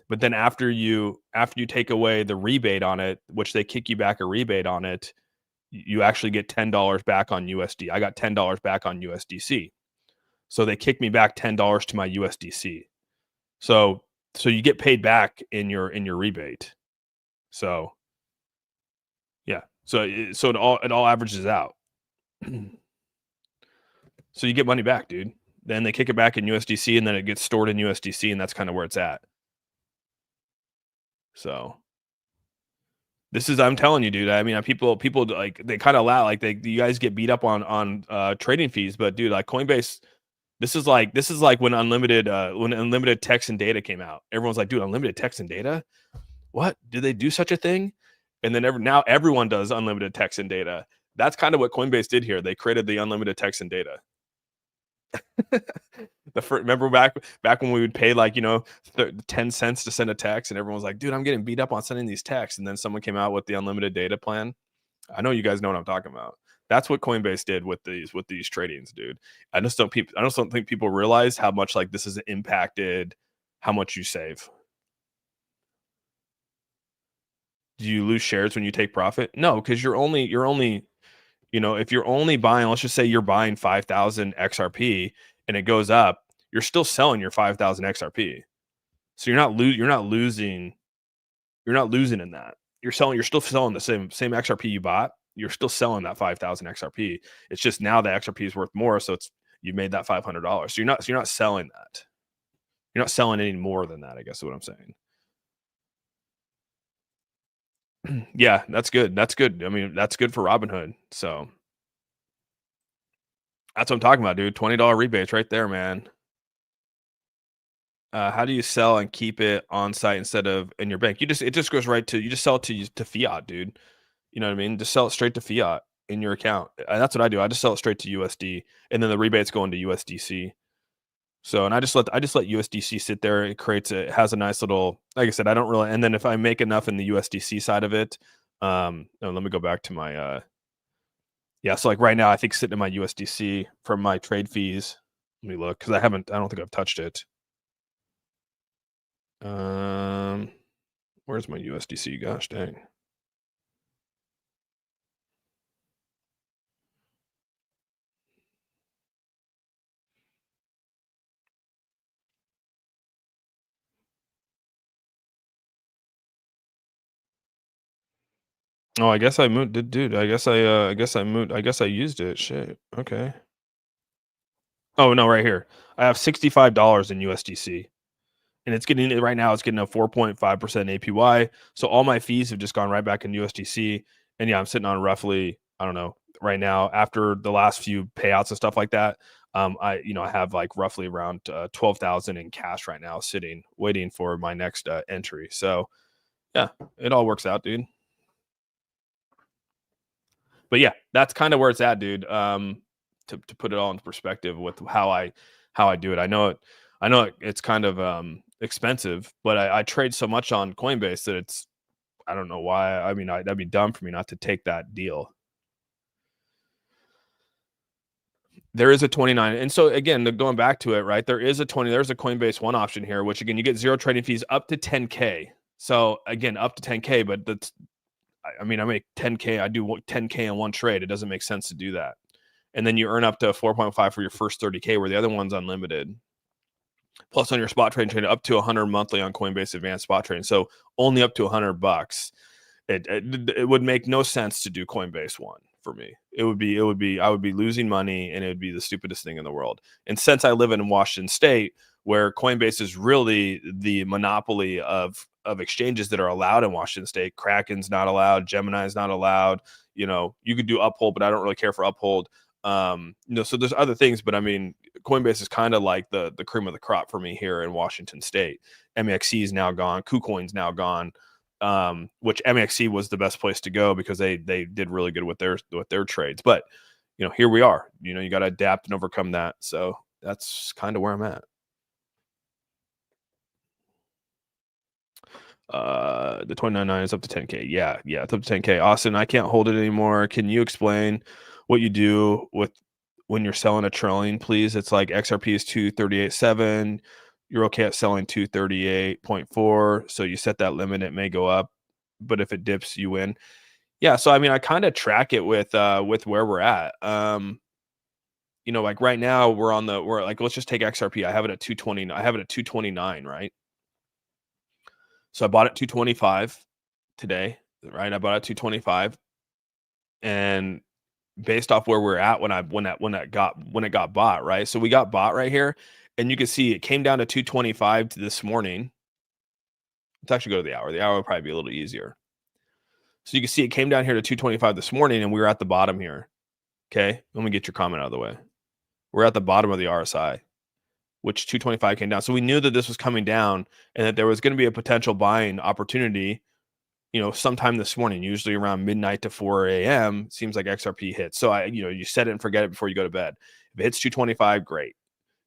[SPEAKER 1] But then after you take away the rebate on it, which they kick you back a rebate on it, you actually get $10 back on USD. I got $10 back on USDC. So they kick me back $10 to my USDC. So you get paid back in your rebate. So yeah. So it all averages out. So you get money back, dude. Then they kick it back in USDC, and then it gets stored in USDC, and that's kind of where it's at. So this is, I'm telling you, dude. I mean, people like they kind of laugh, like you guys get beat up on trading fees, but dude, like Coinbase, this is like when unlimited text and data came out. Everyone's like, dude, unlimited text and data? What? Did they do such a thing? And then now everyone does unlimited text and data. That's kind of what Coinbase did here. They created the unlimited text and data. Remember back when we would pay like 10 cents to send a text, and everyone was like, dude, I'm getting beat up on sending these texts. And then someone came out with the unlimited data plan. I know you guys know what I'm talking about. That's what Coinbase did with these tradings, dude. I just don't think people realize how much like this has impacted how much you save. Do you lose shares when you take profit? No, because you're only if you're only buying, let's just say you're buying 5,000 XRP and it goes up, you're still selling your 5,000 XRP. So you're not losing in that. You're still selling the same XRP you bought. You're still selling that 5,000 XRP. It's just now the XRP is worth more, so you made that $500. So you're not selling that. You're not selling any more than that, I guess is what I'm saying. Yeah, that's good. That's good. I mean, that's good for Robinhood. So that's what I'm talking about, dude. $20 rebates right there, man. How do you sell and keep it on site instead of in your bank? It just goes right to, you just sell it to fiat, dude. You know what I mean? Just sell it straight to fiat in your account. And that's what I do. I just sell it straight to USD, and then the rebates go into USDC. So, and I just let USDC sit there. It has a nice little, like I said, I don't really, and then if I make enough in the USDC side of it, let me go back to my, so like right now, I think sitting in my USDC from my trade fees, let me look, because I don't think I've touched it. Where's my USDC? Gosh dang. Oh, I guess I moved, dude. I guess I moved. I guess I used it. Shit. Okay. Oh no, right here. I have $65 in USDC, and it's getting a 4.5% APY. So all my fees have just gone right back in USDC, and yeah, I'm sitting on roughly, I don't know, right now after the last few payouts and stuff like that. I have like roughly around 12,000 in cash right now, sitting waiting for my next entry. So yeah, it all works out, dude. But yeah, that's kind of where it's at, dude. To put it all into perspective with how I do it. I know it's kind of expensive, but I trade so much on Coinbase that I don't know why. I mean, that'd be dumb for me not to take that deal. There is a 29. And so again, going back to it, right? There's a Coinbase One option here, which again, you get zero trading fees up to 10K. So again, up to 10K, but I mean, I make 10K. I do 10K in one trade. It doesn't make sense to do that. And then you earn up to 4.5 for your first 30K, where the other one's unlimited. Plus on your spot trade up to 100 monthly on Coinbase Advanced Spot Trading. So only up to $100. It would make no sense to do Coinbase One for me. I would be losing money, and it would be the stupidest thing in the world. And since I live in Washington State, where Coinbase is really the monopoly of exchanges that are allowed in Washington State. Kraken's not allowed, Gemini's not allowed. You could do Uphold, but I don't really care for Uphold. So there's other things, but I mean, Coinbase is kind of like the cream of the crop for me here in Washington State. MEXC is now gone, KuCoin's now gone. Which MEXC was the best place to go because they did really good with their trades. But here we are. You got to adapt and overcome that. So that's kind of where I'm at. The 29.9 is up to 10K. Yeah, it's up to 10K. Austin, I can't hold it anymore. Can you explain what you do with when you're selling a trailing, please? It's like XRP is 238.7. You're okay at selling 238.4. So you set that limit, it may go up, but if it dips, you win. Yeah, so I mean, I kind of track it with where we're at. Like right now we're like, let's just take XRP. I have it at 220. I have it at 229, right? So I bought it 225 today, right? I bought it 225, and based off where we're at when it got bought, right? So we got bought right here, and you can see it came down to 225 to this morning. Let's actually go to the hour. The hour would probably be a little easier. So you can see it came down here to 225 this morning, and we were at the bottom here. Okay, let me get your comment out of the way. We're at the bottom of the RSI, which 225 came down. So we knew that this was coming down and that there was going to be a potential buying opportunity, sometime this morning, usually around midnight to 4 a.m. Seems like XRP hits. So you set it and forget it before you go to bed. If it hits 225, great,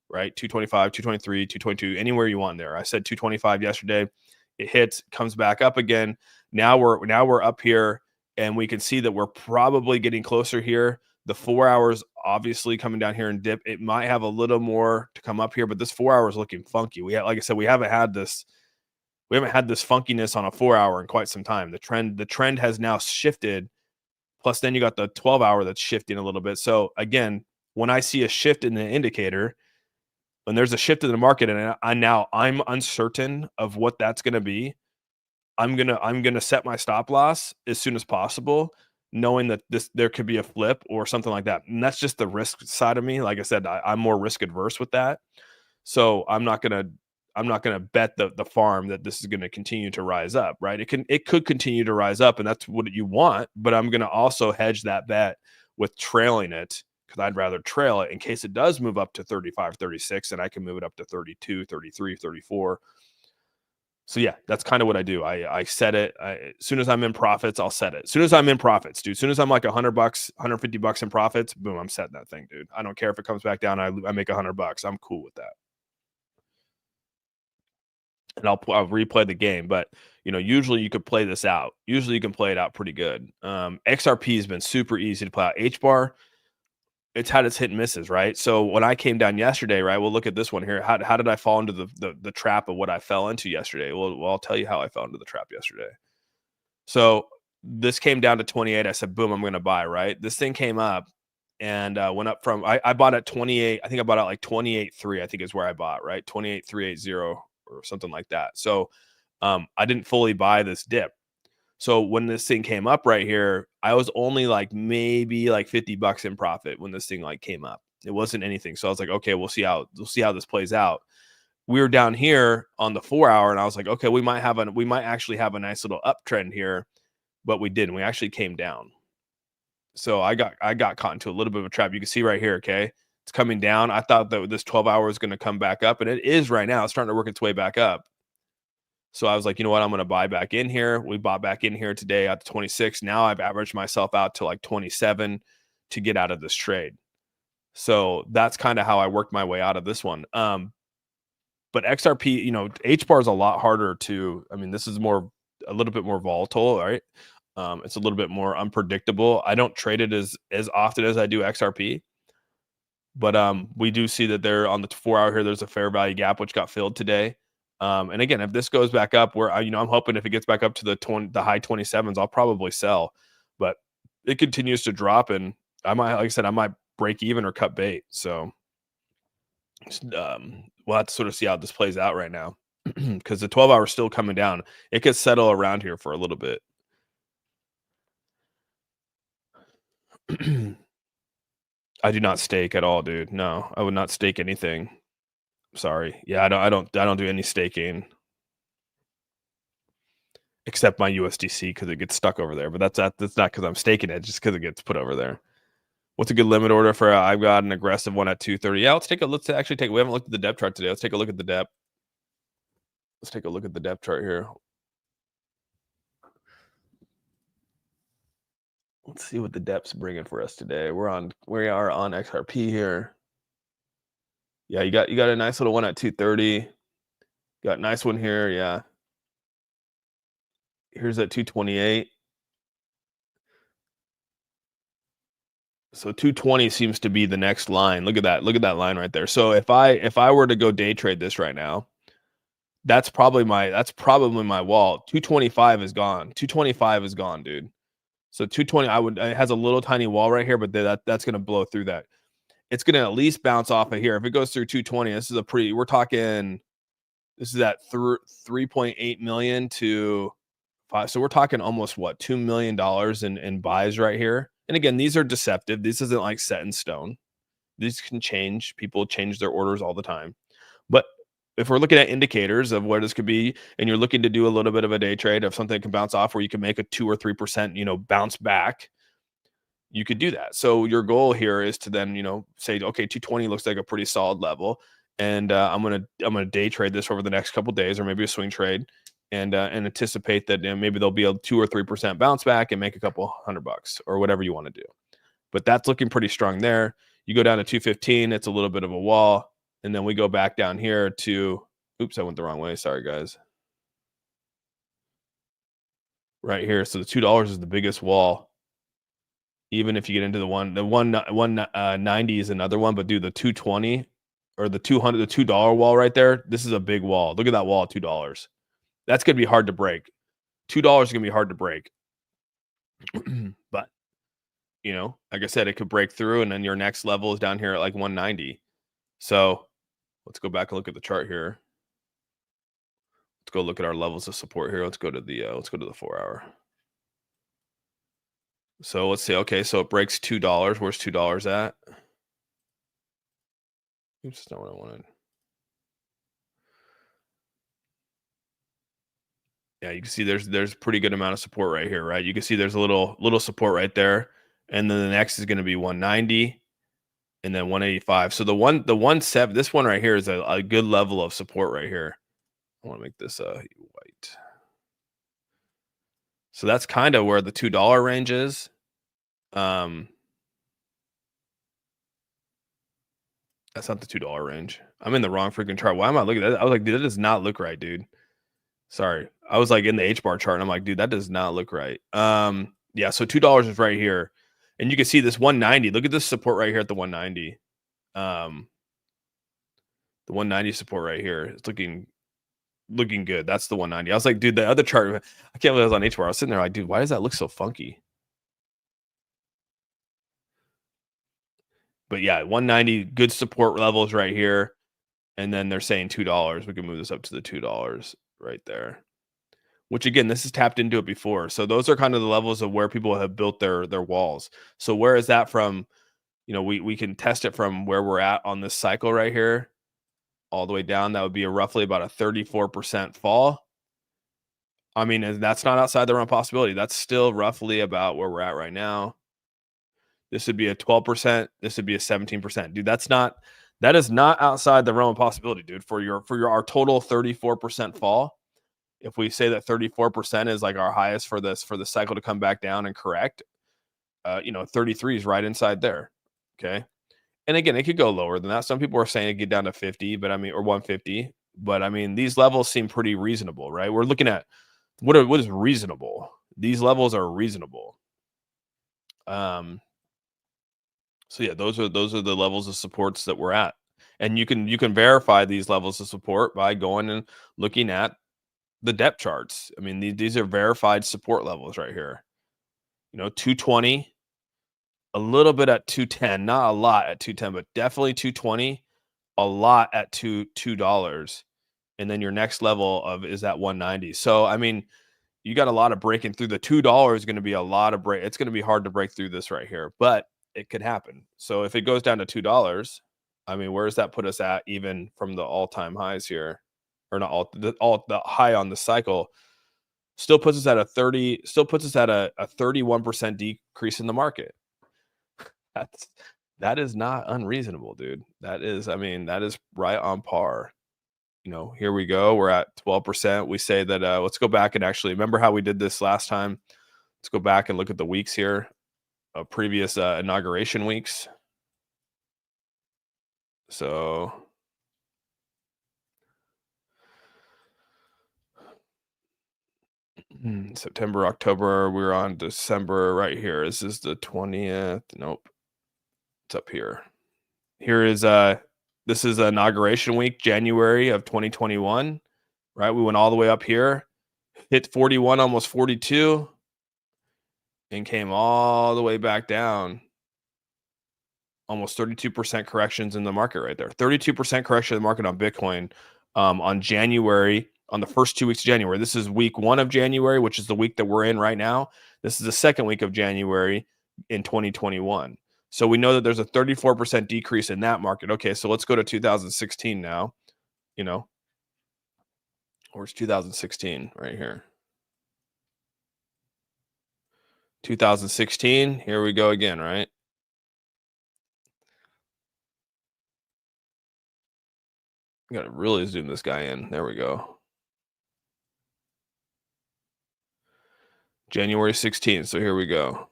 [SPEAKER 1] right? 225, 223, 222, anywhere you want there. I said 225 yesterday. It hits, comes back up again. Now we're up here, and we can see that we're probably getting closer here. The 4 hours obviously coming down here and dip. It might have a little more to come up here, but this 4 hours looking funky. Like I said, we haven't had this funkiness on a 4 hour in quite some time. The trend has now shifted. Plus, then you got the 12 hour that's shifting a little bit. So again, when I see a shift in the indicator, when there's a shift in the market, and I'm uncertain of what that's going to be, I'm gonna set my stop loss as soon as possible, knowing that there could be a flip or something like that. And that's just the risk side of me. Like I said, I'm more risk adverse with that. So I'm not gonna bet the farm that this is gonna continue to rise up, right? It could continue to rise up, and that's what you want, but I'm gonna also hedge that bet with trailing it, because I'd rather trail it in case it does move up to 35, 36, and I can move it up to 32, 33, 34. So yeah, that's kind of what I do. I set it. As soon as I'm in profits, I'll set it. As soon as I'm in profits, dude. As soon as I'm like $100, $150 in profits, boom, I'm setting that thing, dude. I don't care if it comes back down. I make $100. I'm cool with that, and I'll replay the game. But usually you could play this out. Usually you can play it out pretty good. XRP has been super easy to play out. HBAR, it's had its hit and misses, right? So when I came down yesterday, right? We'll look at this one here. How did I fall into the trap of what I fell into yesterday? Well, I'll tell you how I fell into the trap yesterday. So this came down to 28. I said, boom, I'm going to buy, right? This thing came up and went up from, I bought at 28. I think I bought at like 28.3, I think is where I bought, right? 28.380 or something like that. So I didn't fully buy this dip. So when this thing came up right here, I was only like maybe like $50 in profit when this thing like came up. It wasn't anything. So I was like, okay, we'll see how this plays out. We were down here on the 4 hour, and I was like, okay, we might actually have a nice little uptrend here, but we didn't. We actually came down. So I got caught into a little bit of a trap. You can see right here, okay? It's coming down. I thought that this 12 hour is going to come back up, and it is right now. It's starting to work its way back up. So I was like, you know what? I'm going to buy back in here. We bought back in here today at 26. Now I've averaged myself out to like 27 to get out of this trade. So that's kind of how I worked my way out of this one. But XRP, HBAR is a lot harder to, I mean, this is a little bit more volatile, right? It's a little bit more unpredictable. I don't trade it as often as I do XRP. But we do see that there on the 4 hour here, there's a fair value gap, which got filled today. And again, if this goes back up, where I'm hoping if it gets back up to the high 27s, I'll probably sell. But it continues to drop, and I might break even or cut bait. So we'll have to sort of see how this plays out right now, because the 12 hour is still coming down. It could settle around here for a little bit. I do not stake at all, dude. No, I would not stake anything. Sorry. Yeah, I don't do any staking except my USDC because it gets stuck over there. But that's not because I'm staking it, just because it gets put over there. What's a good limit order for? I've got an aggressive one at 230. Yeah, let's actually take. We haven't looked at the depth chart today. Let's take a look at the depth. Let's take a look at the depth chart here. Let's see what the depth's bringing for us today. We are on XRP here. Yeah, you got a nice little one at 230. Got a nice one here. Yeah. Here's at 228. So 220 seems to be the next line. Look at that. Look at that line right there. So if I were to go day trade this right now, that's probably my wall. 225 is gone. 225 is gone, dude. So 220, it has a little tiny wall right here, but that's going to blow through that. It's going to at least bounce off of here. If it goes through 220, this is at 3.8 million to 5. So we're talking almost what, $2 million in buys right here. And again, these are deceptive. This isn't like set in stone. These can change. People change their orders all the time. But if we're looking at indicators of where this could be, and you're looking to do a little bit of a day trade of something that can bounce off where you can make a 2 or 3%, bounce back, you could do that. So your goal here is to then, say, okay, 220 looks like a pretty solid level, and I'm gonna day trade this over the next couple days, or maybe a swing trade, and anticipate that maybe there'll be a 2 or 3% bounce back and make a couple $100 or whatever you want to do. But that's looking pretty strong there. You go down to 215, it's a little bit of a wall, and then we go back down here to, oops, I went the wrong way. Sorry, guys. Right here. So the $2 is the biggest wall. Even if you get into the 190 is another one, but do the 220 or the 200, the $2 wall right there. This is a big wall. Look at that wall, $2. That's going to be hard to break. $2 is going to be hard to break. But, like I said, it could break through, and then your next level is down here at like 190. So let's go back and look at the chart here. Let's go look at our levels of support here. Let's go to the 4-hour. So let's see. Okay, so it breaks $2. Where's $2 at? Oops, that's not what I wanted. Yeah, you can see there's pretty good amount of support right here, right? You can see there's a little support right there, and then the next is going to be 190, and then 185. So the 17, this one right here is a good level of support right here. I want to make this white. So that's kind of where the $2 range is. That's not the $2 range. I'm in the wrong freaking chart. Why am I looking at that? I was like, dude, that does not look right, dude. Sorry. I was like in the HBAR chart, and I'm like, dude, that does not look right. Yeah, so $2 is right here. And you can see this 190. Look at this support right here at the 190. The 190 support right here. It's looking good. That's the 190. I was like, dude, the other chart, I can't believe I was on HBAR. I was sitting there like, dude, why does that look so funky? But yeah, 190, good support levels right here. And then they're saying $2. We can move this up to the $2 right there. Which again, this is tapped into it before. So those are kind of the levels of where people have built their walls. So where is that from? We can test it from where we're at on this cycle right here, all the way down. That would be roughly about a 34% fall. I mean, that's not outside the realm of possibility. That's still roughly about where we're at right now. This would be a 12%. This would be a 17%. Dude, that is not outside the realm of possibility, dude. For our total 34% fall. If we say that 34% is like our highest for the cycle to come back down and correct, 33 is right inside there. Okay. And again, it could go lower than that. Some people are saying it get down to 50, but or 150. But I mean, these levels seem pretty reasonable, right? We're looking at what is reasonable. These levels are reasonable. So yeah, those are the levels of supports that we're at. And you can verify these levels of support by going and looking at the depth charts. I mean, these are verified support levels right here. 220, a little bit at 210, not a lot at 210, but definitely 220, a lot at $2. And then your next level is at 190. So, I mean, you got a lot of breaking through. The $2 is going to be a lot of break. It's going to be hard to break through this right here, but it could happen. So if it goes down to $2, I mean, where does that put us at even from the all-time highs here? Or not the high on the cycle still puts us at a 31% decrease in the market. That's that is not unreasonable, dude. That is, I mean, that is right on par. Here we go. We're at 12%. We say that let's go back and actually remember how we did this last time. Let's go back and look at the weeks here, previous inauguration weeks. So September, October, we're on December right here. This is the 20th. Nope. It's up here. Here is this is inauguration week, January of 2021, right? We went all the way up here, hit 41, almost 42, and came all the way back down. Almost 32% corrections in the market right there. 32% correction in the market on Bitcoin on January, on the first 2 weeks of January. This is week 1 of January, which is the week that we're in right now. This is the second week of January in 2021. So we know that there's a 34% decrease in that market. Okay, so let's go to 2016 now. Where's 2016? Right here. 2016, here we go again, right? I gotta really zoom this guy in. There we go. January 16th. So here we go.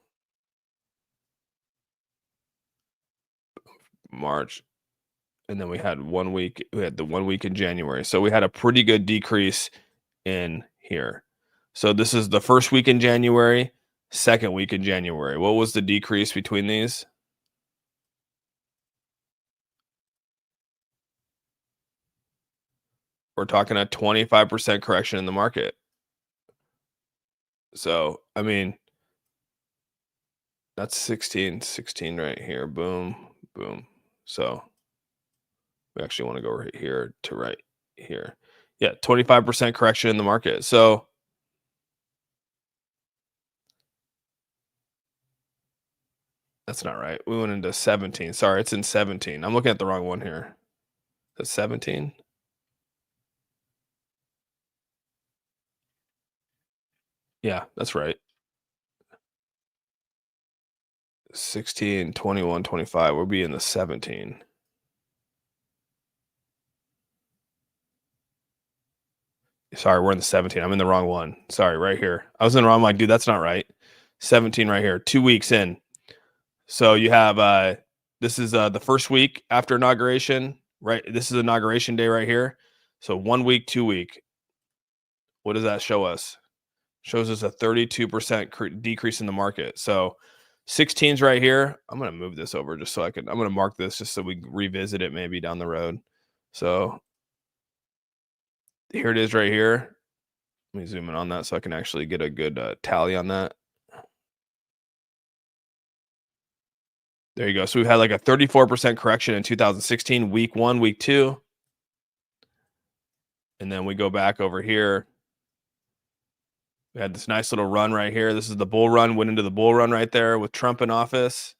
[SPEAKER 1] March. And then we had 1 week. We had the 1 week in January. So we had a pretty good decrease in here. So this is the first week in January, second week in January. What was the decrease between these? We're talking a 25% correction in the market. So, I mean, that's 16 right here. Boom, boom. So we actually want to go right here to right here. Yeah, 25% correction in the market. So that's not right. We went into 17. Sorry, it's in 17. I'm looking at the wrong one here. That's 17. Yeah, that's right. 16, 21, 25. We'll be in the 17. Sorry, we're in the 17. I'm in the wrong one. Sorry, right here. I was in the wrong. I'm like, dude, that's not right. 17 right here. 2 weeks in. So you have this is the first week after inauguration, right? This is inauguration day right here. So 1 week, 2 week. What does that show us? Shows us a 32% decrease in the market. So 16's right here. I'm going to move this over just so I'm going to mark this just so we revisit it maybe down the road. So here it is right here. Let me zoom in on that so I can actually get a good tally on that. There you go. So we've had like a 34% correction in 2016, week 1, week 2. And then we go back over here. We had this nice little run right here. This is the bull run, went into the bull run right there with Trump in office.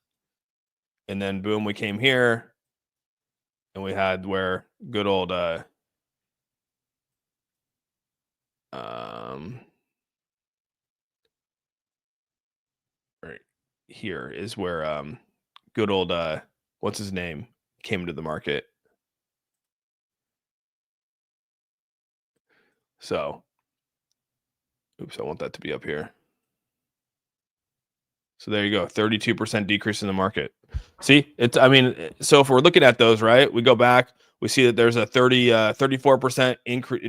[SPEAKER 1] And then boom, we came here and we had where good old right here is where good old what's his name came into the market. So oops, I want that to be up here. So there you go, 32% decrease in the market. See, I mean, so if we're looking at those, right, we go back, we see that there's a 34%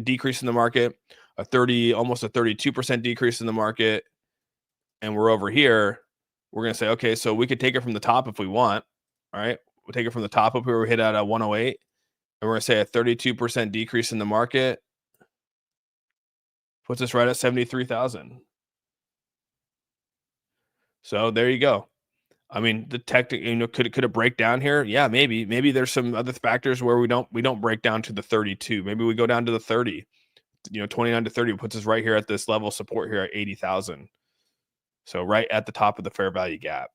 [SPEAKER 1] decrease in the market, almost a 32% decrease in the market. And we're over here, we're going to say, okay, so we could take it from the top if we want. All right. We'll take it from the top up here. We hit at a 108 and we're going to say a 32% decrease in the market puts us right at 73,000. So there you go. I mean, the technical, could it break down here? Yeah, maybe. Maybe there's some other factors where we don't break down to the 32. Maybe we go down to the 30. 29 to 30 puts us right here at this level of support here at 80,000. So right at the top of the fair value gap.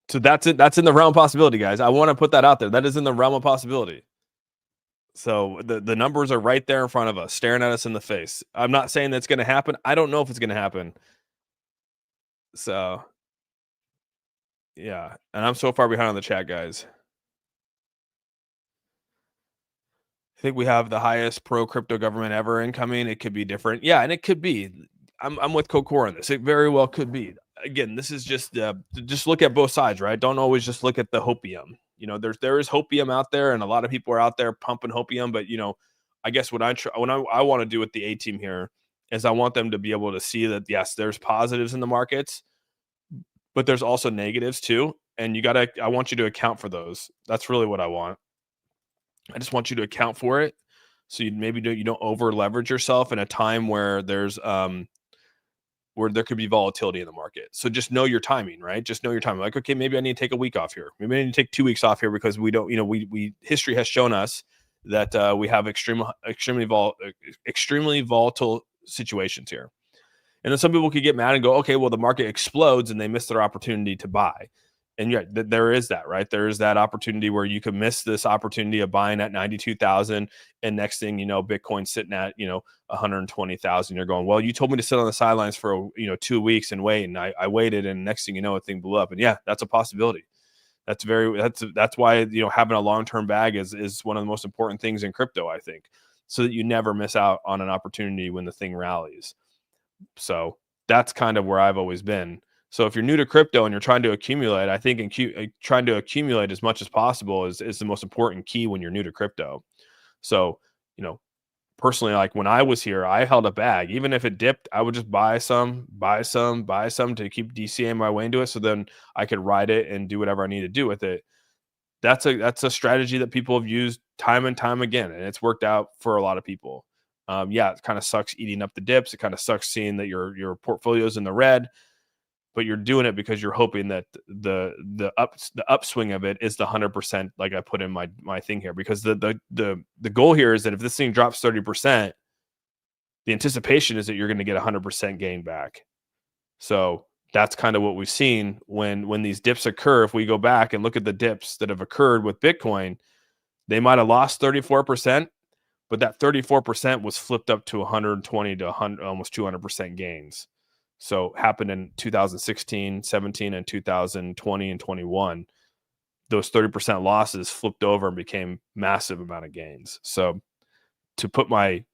[SPEAKER 1] So that's it. That's in the realm of possibility, guys. I want to put that out there. That is in the realm of possibility. So the numbers are right there in front of us, staring at us in the face. I'm not saying that's going to happen. I don't know if it's going to happen. So yeah, and I'm so far behind on the chat, guys. I think we have the highest pro crypto government ever incoming. It could be different. Yeah, and it could be. I'm with Kokor on this. It very well could be. Again, this is just look at both sides, right? Don't always just look at the hopium. You know, there is hopium out there, and a lot of people are out there pumping hopium. But you know, I guess what I want to do with the A team here is I want them to be able to see that yes, there's positives in the markets, but there's also negatives too, and I want you to account for those. That's really what I want. I just want you to account for it, so you don't over leverage yourself in a time where there could be volatility in the market. So just know your timing, right? Just know your timing. Like, okay, maybe I need to take a week off here. Maybe I need to take 2 weeks off here because we don't, history has shown us that we have extremely volatile situations here. And then some people could get mad and go, okay, well, the market explodes and they miss their opportunity to buy. And yeah, there is that, right? There is that opportunity where you could miss this opportunity of buying at 92,000, and next thing you know, Bitcoin's sitting at 120,000. You're going, well, you told me to sit on the sidelines for 2 weeks and wait, and I waited, and next thing you know, a thing blew up. And yeah, that's a possibility. That's why having a long-term bag is one of the most important things in crypto, I think, so that you never miss out on an opportunity when the thing rallies. So that's kind of where I've always been. So if you're new to crypto and you're trying to accumulate, I think trying to accumulate as much as possible is the most important key when you're new to crypto. So, personally, like when I was here, I held a bag. Even if it dipped, I would just buy some to keep DCAing my way into it. So then I could ride it and do whatever I need to do with it. That's a strategy that people have used time and time again, and it's worked out for a lot of people. Yeah, it kind of sucks eating up the dips. It kind of sucks seeing that your portfolio's in the red, but you're doing it because you're hoping that the upswing of it is the 100%, like I put in my thing here, because the goal here is that if this thing drops 30%, the anticipation is that you're going to get 100% gain back. So that's kind of what we've seen when these dips occur. If we go back and look at the dips that have occurred with Bitcoin, they might have lost 34%, but that 34% was flipped up to 120 to 100, almost 200% gains. So happened in 2016, 17, and 2020 and 21. Those 30% losses flipped over and became massive amount of gains. So to put my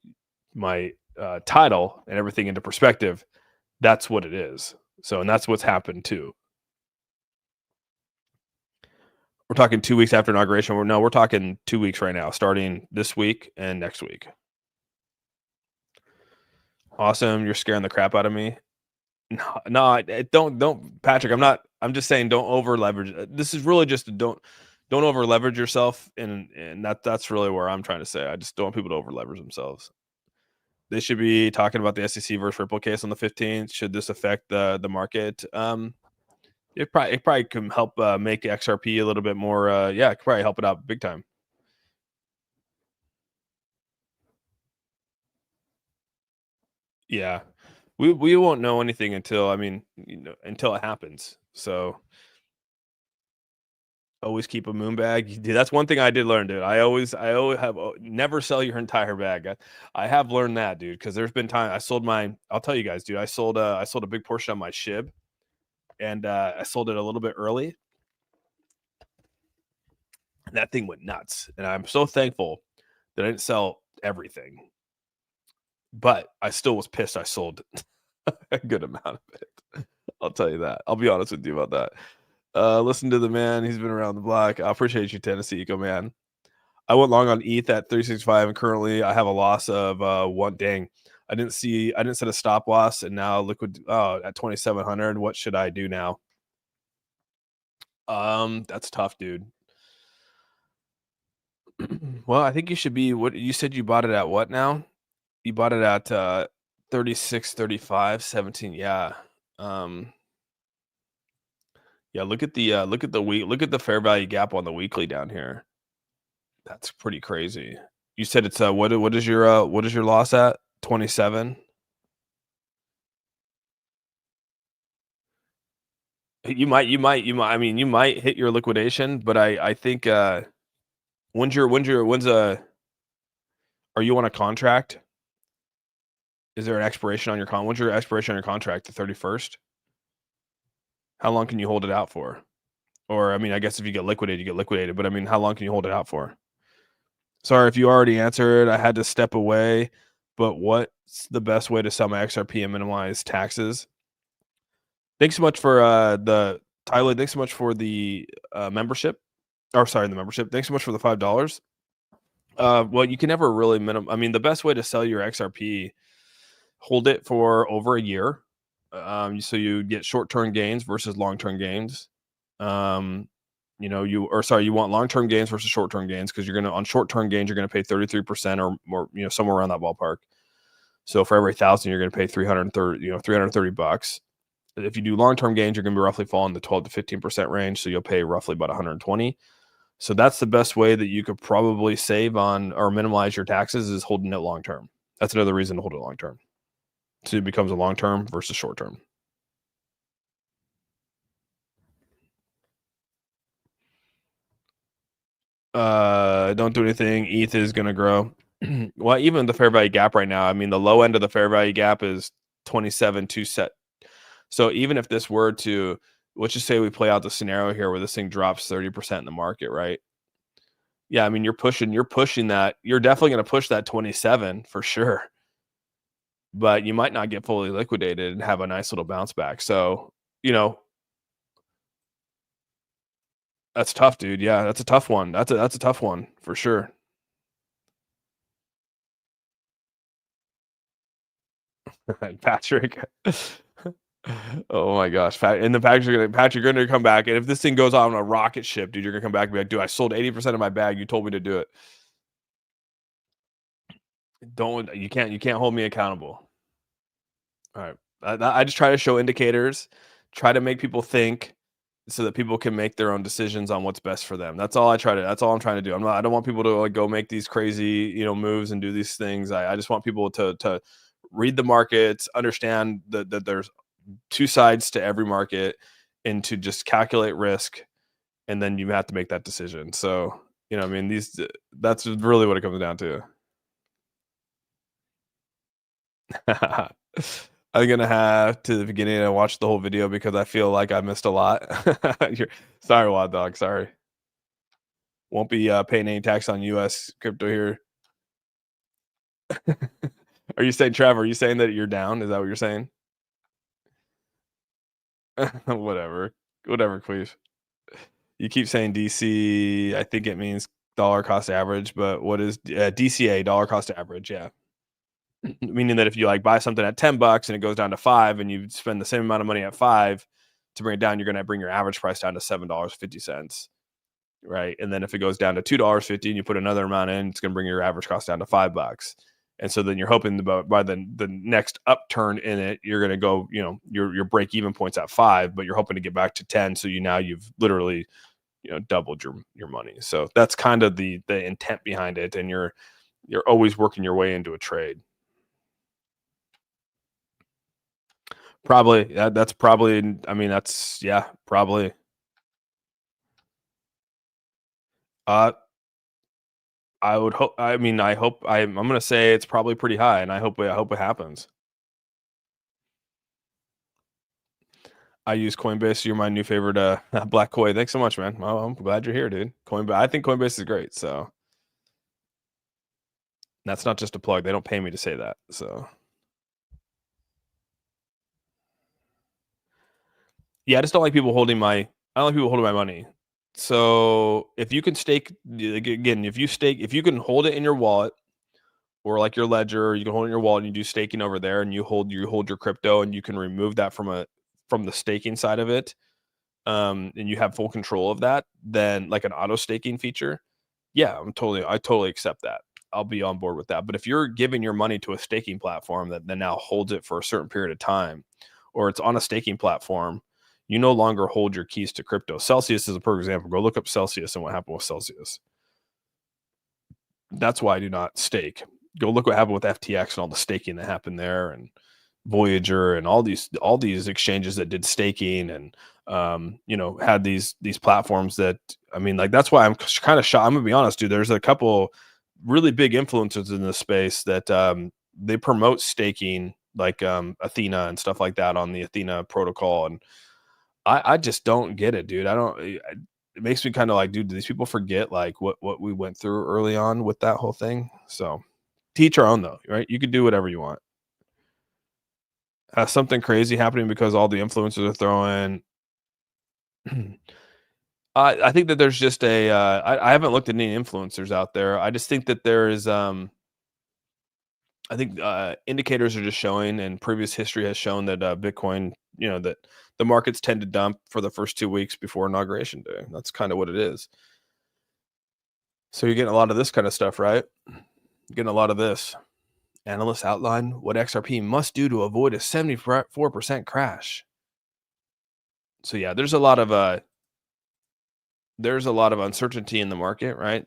[SPEAKER 1] title and everything into perspective, that's what it is. So, and that's what's happened too. We're talking 2 weeks after inauguration. We're talking 2 weeks right now, starting this week and next week. Awesome. You're scaring the crap out of me. No, don't, Patrick. I'm just saying, don't over leverage. This is really just don't over leverage yourself, and that's really where I'm trying to say. I just don't want people to over leverage themselves. They should be talking about the SEC versus Ripple case on the 15th. Should this affect the market? It probably can help make XRP a little bit more. It could probably help it out big time. Yeah. We won't know anything until until it happens. So always keep a moon bag. Dude, that's one thing I did learn, dude. I always have never sell your entire bag. I have learned that, dude, because there's been time I sold I'll tell you guys, dude. I sold a big portion of my SHIB, and I sold it a little bit early. And that thing went nuts, and I'm so thankful that I didn't sell everything. But I still was pissed I sold a good amount of it. I'll tell you that. I'll be honest with you about that. Listen to the man. He's been around the block. I appreciate you, Tennessee Eco Man. I went long on ETH at 365, and currently I have a loss of one. Dang, I didn't set a stop loss, and now liquid at 2,700. What should I do now? That's tough, dude. Well, I think you should be. What you said, you bought it at what now? You bought it at 36, 35, 17. Yeah. Yeah, look at the fair value gap on the weekly down here. That's pretty crazy. You said it's what is your loss at? 27. I mean, you might hit your liquidation, but I think when's are you on a contract? Is there an expiration on your when's your expiration on your contract? The 31st? How long can you hold it out for? Or I mean, I guess if you get liquidated, you get liquidated, but I mean, how long can you hold it out for? Sorry if you already answered. I had to step away, but what's the best way to sell my XRP and minimize taxes? Thanks so much for the Tyler. Thanks so much for the membership. Or sorry, the membership. Thanks so much for the $5. Well, you can never really I mean, the best way to sell your XRP, hold it for over a year. So you get short-term gains versus long-term gains. You know, you want long-term gains versus short-term gains, because on short-term gains, you're going to pay 33% or more, you know, somewhere around that ballpark. So for every 1,000, you're going to pay 330, $330. If you do long-term gains, you're going to be roughly falling the 12 to 15% range. So you'll pay roughly about 120. So that's the best way that you could probably save on or minimize your taxes, is holding it long-term. That's another reason to hold it long-term. So it becomes a long-term versus short-term. Don't do anything. ETH is going to grow. Well, even the fair value gap right now, I mean, the low end of the fair value gap is 27.2 set. So even if this were to, let's just say we play out the scenario here where this thing drops 30% in the market, right? Yeah, I mean, you're pushing that. You're definitely going to push that 27 for sure. But you might not get fully liquidated and have a nice little bounce back. So, you know, that's tough, dude. Yeah, that's a tough one. That's a tough one for sure. Patrick. Oh my gosh. And the Patrick, you're gonna come back. And if this thing goes on a rocket ship, dude, you're gonna come back and be like, dude, I sold 80% of my bag. You told me to do it. You can't hold me accountable. All right. I just try to show indicators, try to make people think, so that people can make their own decisions on what's best for them. That's all I'm trying to do. I don't want people to like go make these crazy, moves and do these things. I just want people to read the markets, understand that there's two sides to every market, and to just calculate risk, and then you have to make that decision. So, I mean, that's really what it comes down to. I'm gonna have to the beginning and watch the whole video because I feel like I missed a lot. Sorry, Wild Dog. Sorry. Won't be paying any tax on U.S. crypto here. Are you saying, Trevor? Are you saying that you're down? Is that what you're saying? Whatever, please. You keep saying DC. I think it means dollar cost average, but what is DCA? Dollar cost average? Yeah. Meaning that if you like buy something at $10 and it goes down to $5, and you spend the same amount of money at $5 to bring it down, you're going to bring your average price down to $7.50, right? And then if it goes down to $2.50 and you put another amount in, it's going to bring your average cost down to $5. And so then you're hoping by the next upturn in it, you're going to go, your break even point's at 5, but you're hoping to get back to 10. So you've literally, doubled your money. So that's kind of the intent behind it, and you're always working your way into a trade. Probably. That's probably, I mean, probably. I would hope, I'm going to say it's probably pretty high, and I hope it happens. I use Coinbase. You're my new favorite, Black Koi. Thanks so much, man. Well, I'm glad you're here, dude. I think Coinbase is great. So that's not just a plug. They don't pay me to say that. So yeah, I just don't like people holding my money. So if you can stake, again, if you can hold it in your wallet, or like your ledger, you can hold it in your wallet and you do staking over there, and you hold your crypto, and you can remove that from the staking side of it, and you have full control of that, then like an auto staking feature, yeah, I totally accept that. I'll be on board with that. But if you're giving your money to a staking platform that then now holds it for a certain period of time, or it's on a staking platform, you no longer hold your keys to crypto. Celsius is a perfect example. Go look up Celsius and what happened with Celsius. That's why I do not stake. Go look what happened with FTX and all the staking that happened there. And Voyager and all these exchanges that did staking and had these platforms that, I mean, like, that's why I'm kind of shocked. I'm gonna be honest, dude. There's a couple really big influencers in this space that they promote staking, like Athena and stuff like that on the Athena protocol, and I just don't get it, dude. I don't. It makes me kind of like, dude, do these people forget like what we went through early on with that whole thing? So, teach our own though, right? You could do whatever you want. Something crazy happening because all the influencers are throwing. I think that there's just I haven't looked at any influencers out there. I just think that there is. I think indicators are just showing, and previous history has shown that Bitcoin, that the markets tend to dump for the first 2 weeks before inauguration day. That's kind of what it is. So you're getting a lot of this kind of stuff, right? You're getting a lot of this. Analysts outline what XRP must do to avoid a 74% crash. So yeah, there's a lot of uncertainty in the market, right?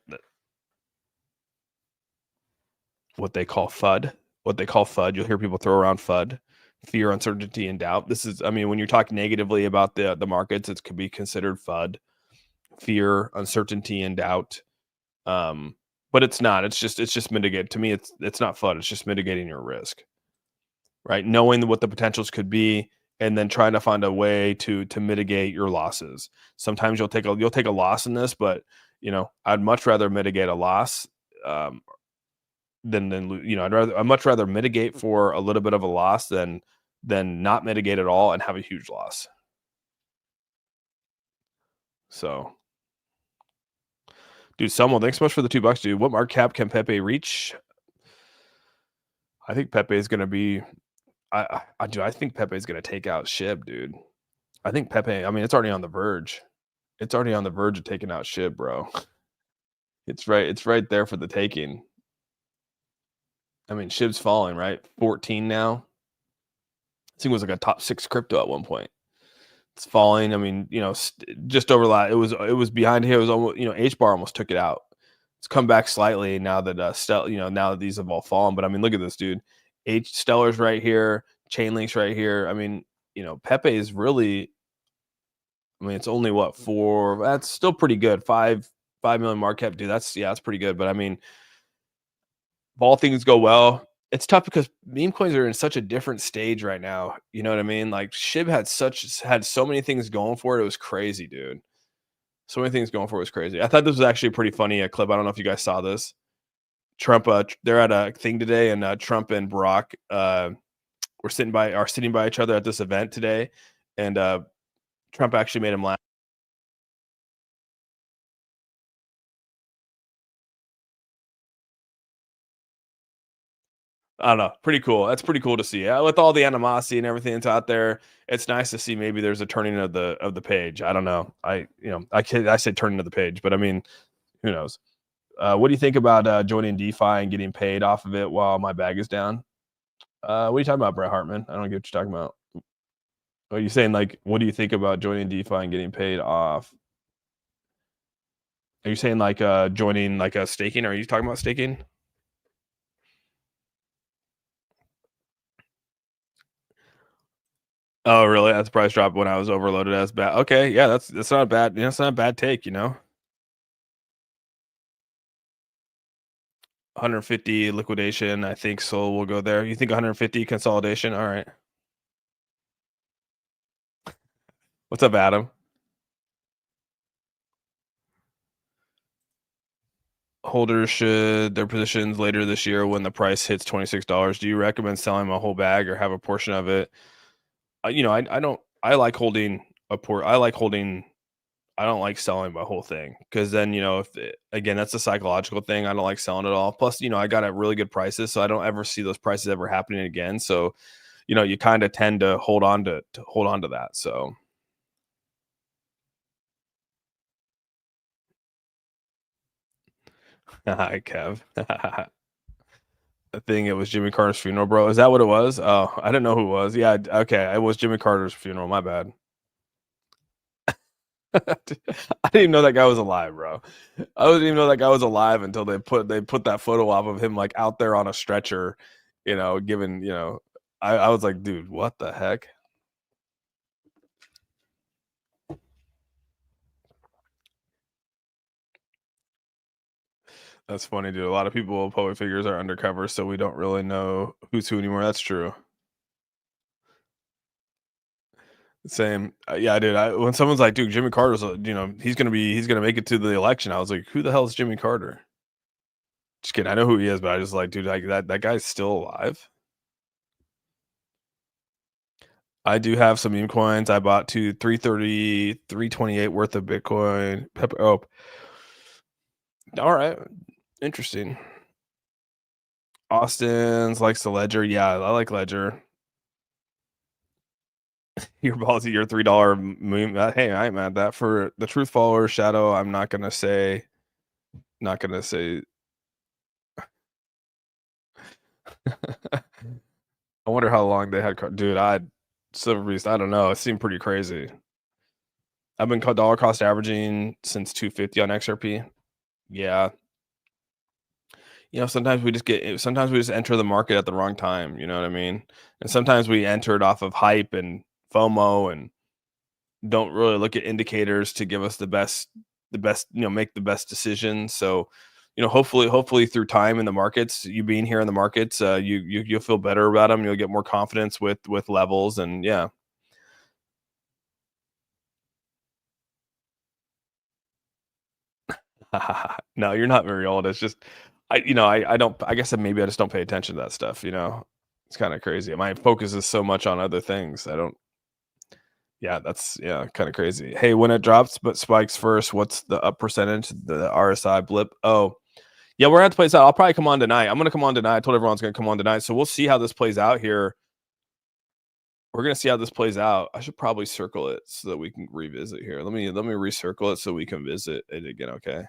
[SPEAKER 1] What they call FUD. You'll hear people throw around FUD, fear, uncertainty, and doubt. This is, I mean, when you're talking negatively about the markets, it could be considered FUD, fear, uncertainty, and doubt. But it's not. It's just mitigate. To me, it's not FUD. It's just mitigating your risk, right? Knowing what the potentials could be, and then trying to find a way to mitigate your losses. Sometimes you'll take a loss in this, but I'd much rather mitigate a loss than I'd much rather mitigate for a little bit of a loss than not mitigate at all and have a huge loss. So, dude, Selmo, thanks so much for the $2, dude. What market cap can Pepe reach? I think Pepe is going to be. I think Pepe is going to take out SHIB, dude. I think Pepe. I mean, it's already on the verge. It's already on the verge of taking out SHIB, bro. It's right there for the taking. I mean, SHIB's falling, right? 14 now. I think it was like a top 6 crypto at one point. It's falling. I mean, just over that. It was behind here. It was almost, HBAR almost took it out. It's come back slightly now that now that these have all fallen. But I mean, look at this, dude. Stellar's right here, Chainlink's right here. I mean, Pepe is really. I mean, it's only what, 4. That's still pretty good. 5 million market cap, dude. That's pretty good. But I mean, if all things go well, it's tough because meme coins are in such a different stage right now. You know what I mean? Like, SHIB had so many things going for it. It was crazy, dude. So many things going for it was crazy. I thought this was actually pretty funny, a clip. I don't know if you guys saw this. Trump, they're at a thing today, and Trump and Barack are sitting by each other at this event today, and Trump actually made him laugh. I don't know. Pretty cool. That's pretty cool to see. With all the animosity and everything that's out there, it's nice to see maybe there's a turning of the page. I don't know. I said turning of the page, but I mean, who knows? What do you think about joining DeFi and getting paid off of it while my bag is down? What are you talking about, Brett Hartman? I don't get what you're talking about. Are you saying, like, what do you think about joining DeFi and getting paid off? Are you saying like joining like a staking? Are you talking about staking? Oh, really? That's price drop when I was overloaded as bad. Okay, yeah, that's not a bad. That's not a bad take. 150 liquidation. I think Sol will go there. You think 150 consolidation? All right. What's up, Adam? Holders should their positions later this year when the price hits $26. Do you recommend selling my whole bag or have a portion of it? I don't. I like holding a port. I like holding. I don't like selling my whole thing because then again, that's a psychological thing. I don't like selling it all. Plus, I got at really good prices, so I don't ever see those prices ever happening again. So, you kind of tend to hold on to that. So, hi, Kev. I think it was Jimmy Carter's funeral, bro. Is that what it was? Oh, I didn't know who it was. Yeah, okay, it was Jimmy Carter's funeral. My bad. I didn't even know that guy was alive, bro. I didn't even know that guy was alive until they put that photo up of him like out there on a stretcher, giving. I was like, dude, what the heck? That's funny, dude. A lot of people, public figures, are undercover, so we don't really know who's who anymore. That's true. Same. Yeah, dude. When someone's like, dude, Jimmy Carter's, he's gonna make it to the election. I was like, who the hell is Jimmy Carter? Just kidding. I know who he is, but I just like, dude, like that guy's still alive. I do have some meme coins. I bought 330, 328 worth of Bitcoin. Oh, all right. Interesting. Austin's likes the Ledger. Yeah, I like Ledger. Your ballsy, your $3 meme. Hey, I ain't mad at that. For the truth follower Shadow, I'm not gonna say. Not gonna say. I wonder how long they had. Dude, Silver Beast. I don't know. It seemed pretty crazy. I've been dollar cost averaging since 250 on XRP. Yeah. Sometimes sometimes we just enter the market at the wrong time. You know what I mean? And sometimes we enter it off of hype and FOMO and don't really look at indicators to give us make the best decision. So, hopefully through time in the markets, you being here in the markets, you'll feel better about them. You'll get more confidence with levels, and yeah. No, you're not very old. It's just, I don't. I guess maybe I just don't pay attention to that stuff. It's kind of crazy. My focus is so much on other things. I don't. Yeah, that's kind of crazy. Hey, when it drops but spikes first, what's the up percentage? The RSI blip. Oh, yeah, we're gonna have to play this out. I'll probably come on tonight. I'm gonna come on tonight. I told everyone I was gonna come on tonight, so we'll see how this plays out here. We're gonna see how this plays out. I should probably circle it so that we can revisit here. Let me recircle it so we can visit it again. Okay.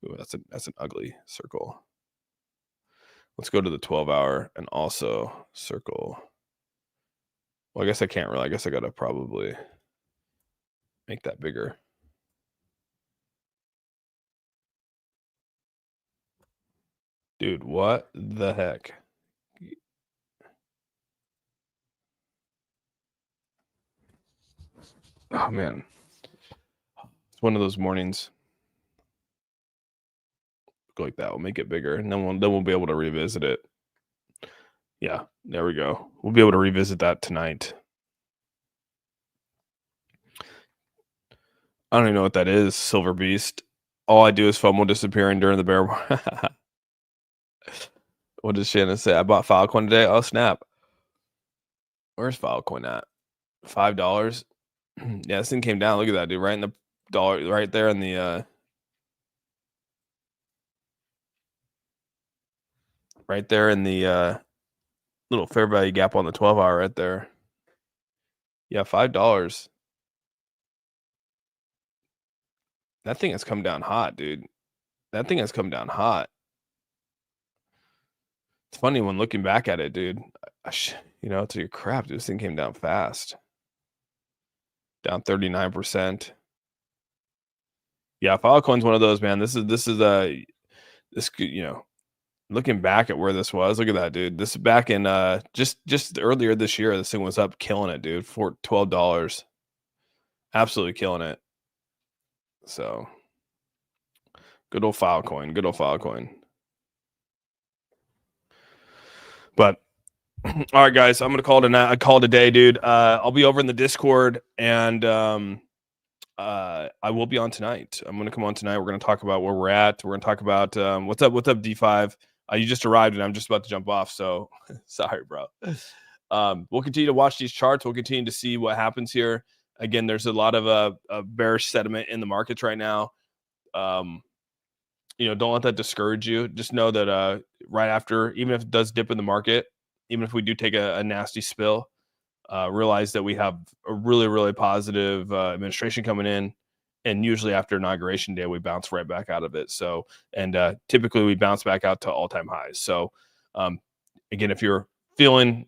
[SPEAKER 1] Ooh, that's an ugly circle. Let's go to the 12-hour and also circle. Well, I guess I can't really. I guess I gotta probably make that bigger. Dude, what the heck? Oh man, it's one of those mornings. Go like that. We'll make it bigger, and then we'll be able to revisit it. Yeah, there we go. We'll be able to revisit that tonight. I don't even know what that is. Silver Beast. All I do is FOMO disappearing during the bear. What does Shannon say? I bought Filecoin today. Oh snap! Where's Filecoin at? $5. Yeah, this thing came down. Look at that, dude. Right in the dollar, right there in the right there in the little fair value gap on the 12-hour right there. Yeah, $5. That thing has come down hot, dude. That thing has come down hot. It's funny when looking back at it, dude. It's your crap. Dude, this thing came down fast. Down 39%. Yeah, Filecoin's one of those, man. This looking back at where this was, look at that, dude. This is back in just earlier this year. This thing was up killing it, dude, for $12. Absolutely killing it. So good old Filecoin. Good old Filecoin. But all right, guys, I'm gonna call it a call today, dude. I'll be over in the Discord, and I will be on tonight. I'm gonna come on tonight. We're gonna talk about where we're at. We're gonna talk about what's up, D5. You just arrived, and I'm just about to jump off. So sorry, bro. We'll continue to watch these charts. We'll continue to see what happens here. Again, there's a lot of bearish sentiment in the markets right now. Don't let that discourage you. Just know that right after, even if it does dip in the market, even if we do take a nasty spill, realize that we have a really, really positive administration coming in. And usually after Inauguration Day, we bounce right back out of it. So, and typically we bounce back out to all-time highs. So, again, if you're feeling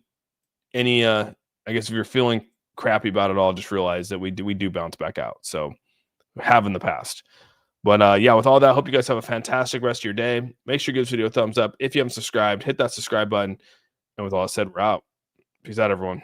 [SPEAKER 1] if you're feeling crappy about it all, just realize that we do bounce back out. So, have in the past. But yeah, with all that, I hope you guys have a fantastic rest of your day. Make sure you give this video a thumbs up. If you haven't subscribed, hit that subscribe button. And with all that said, we're out. Peace out, everyone.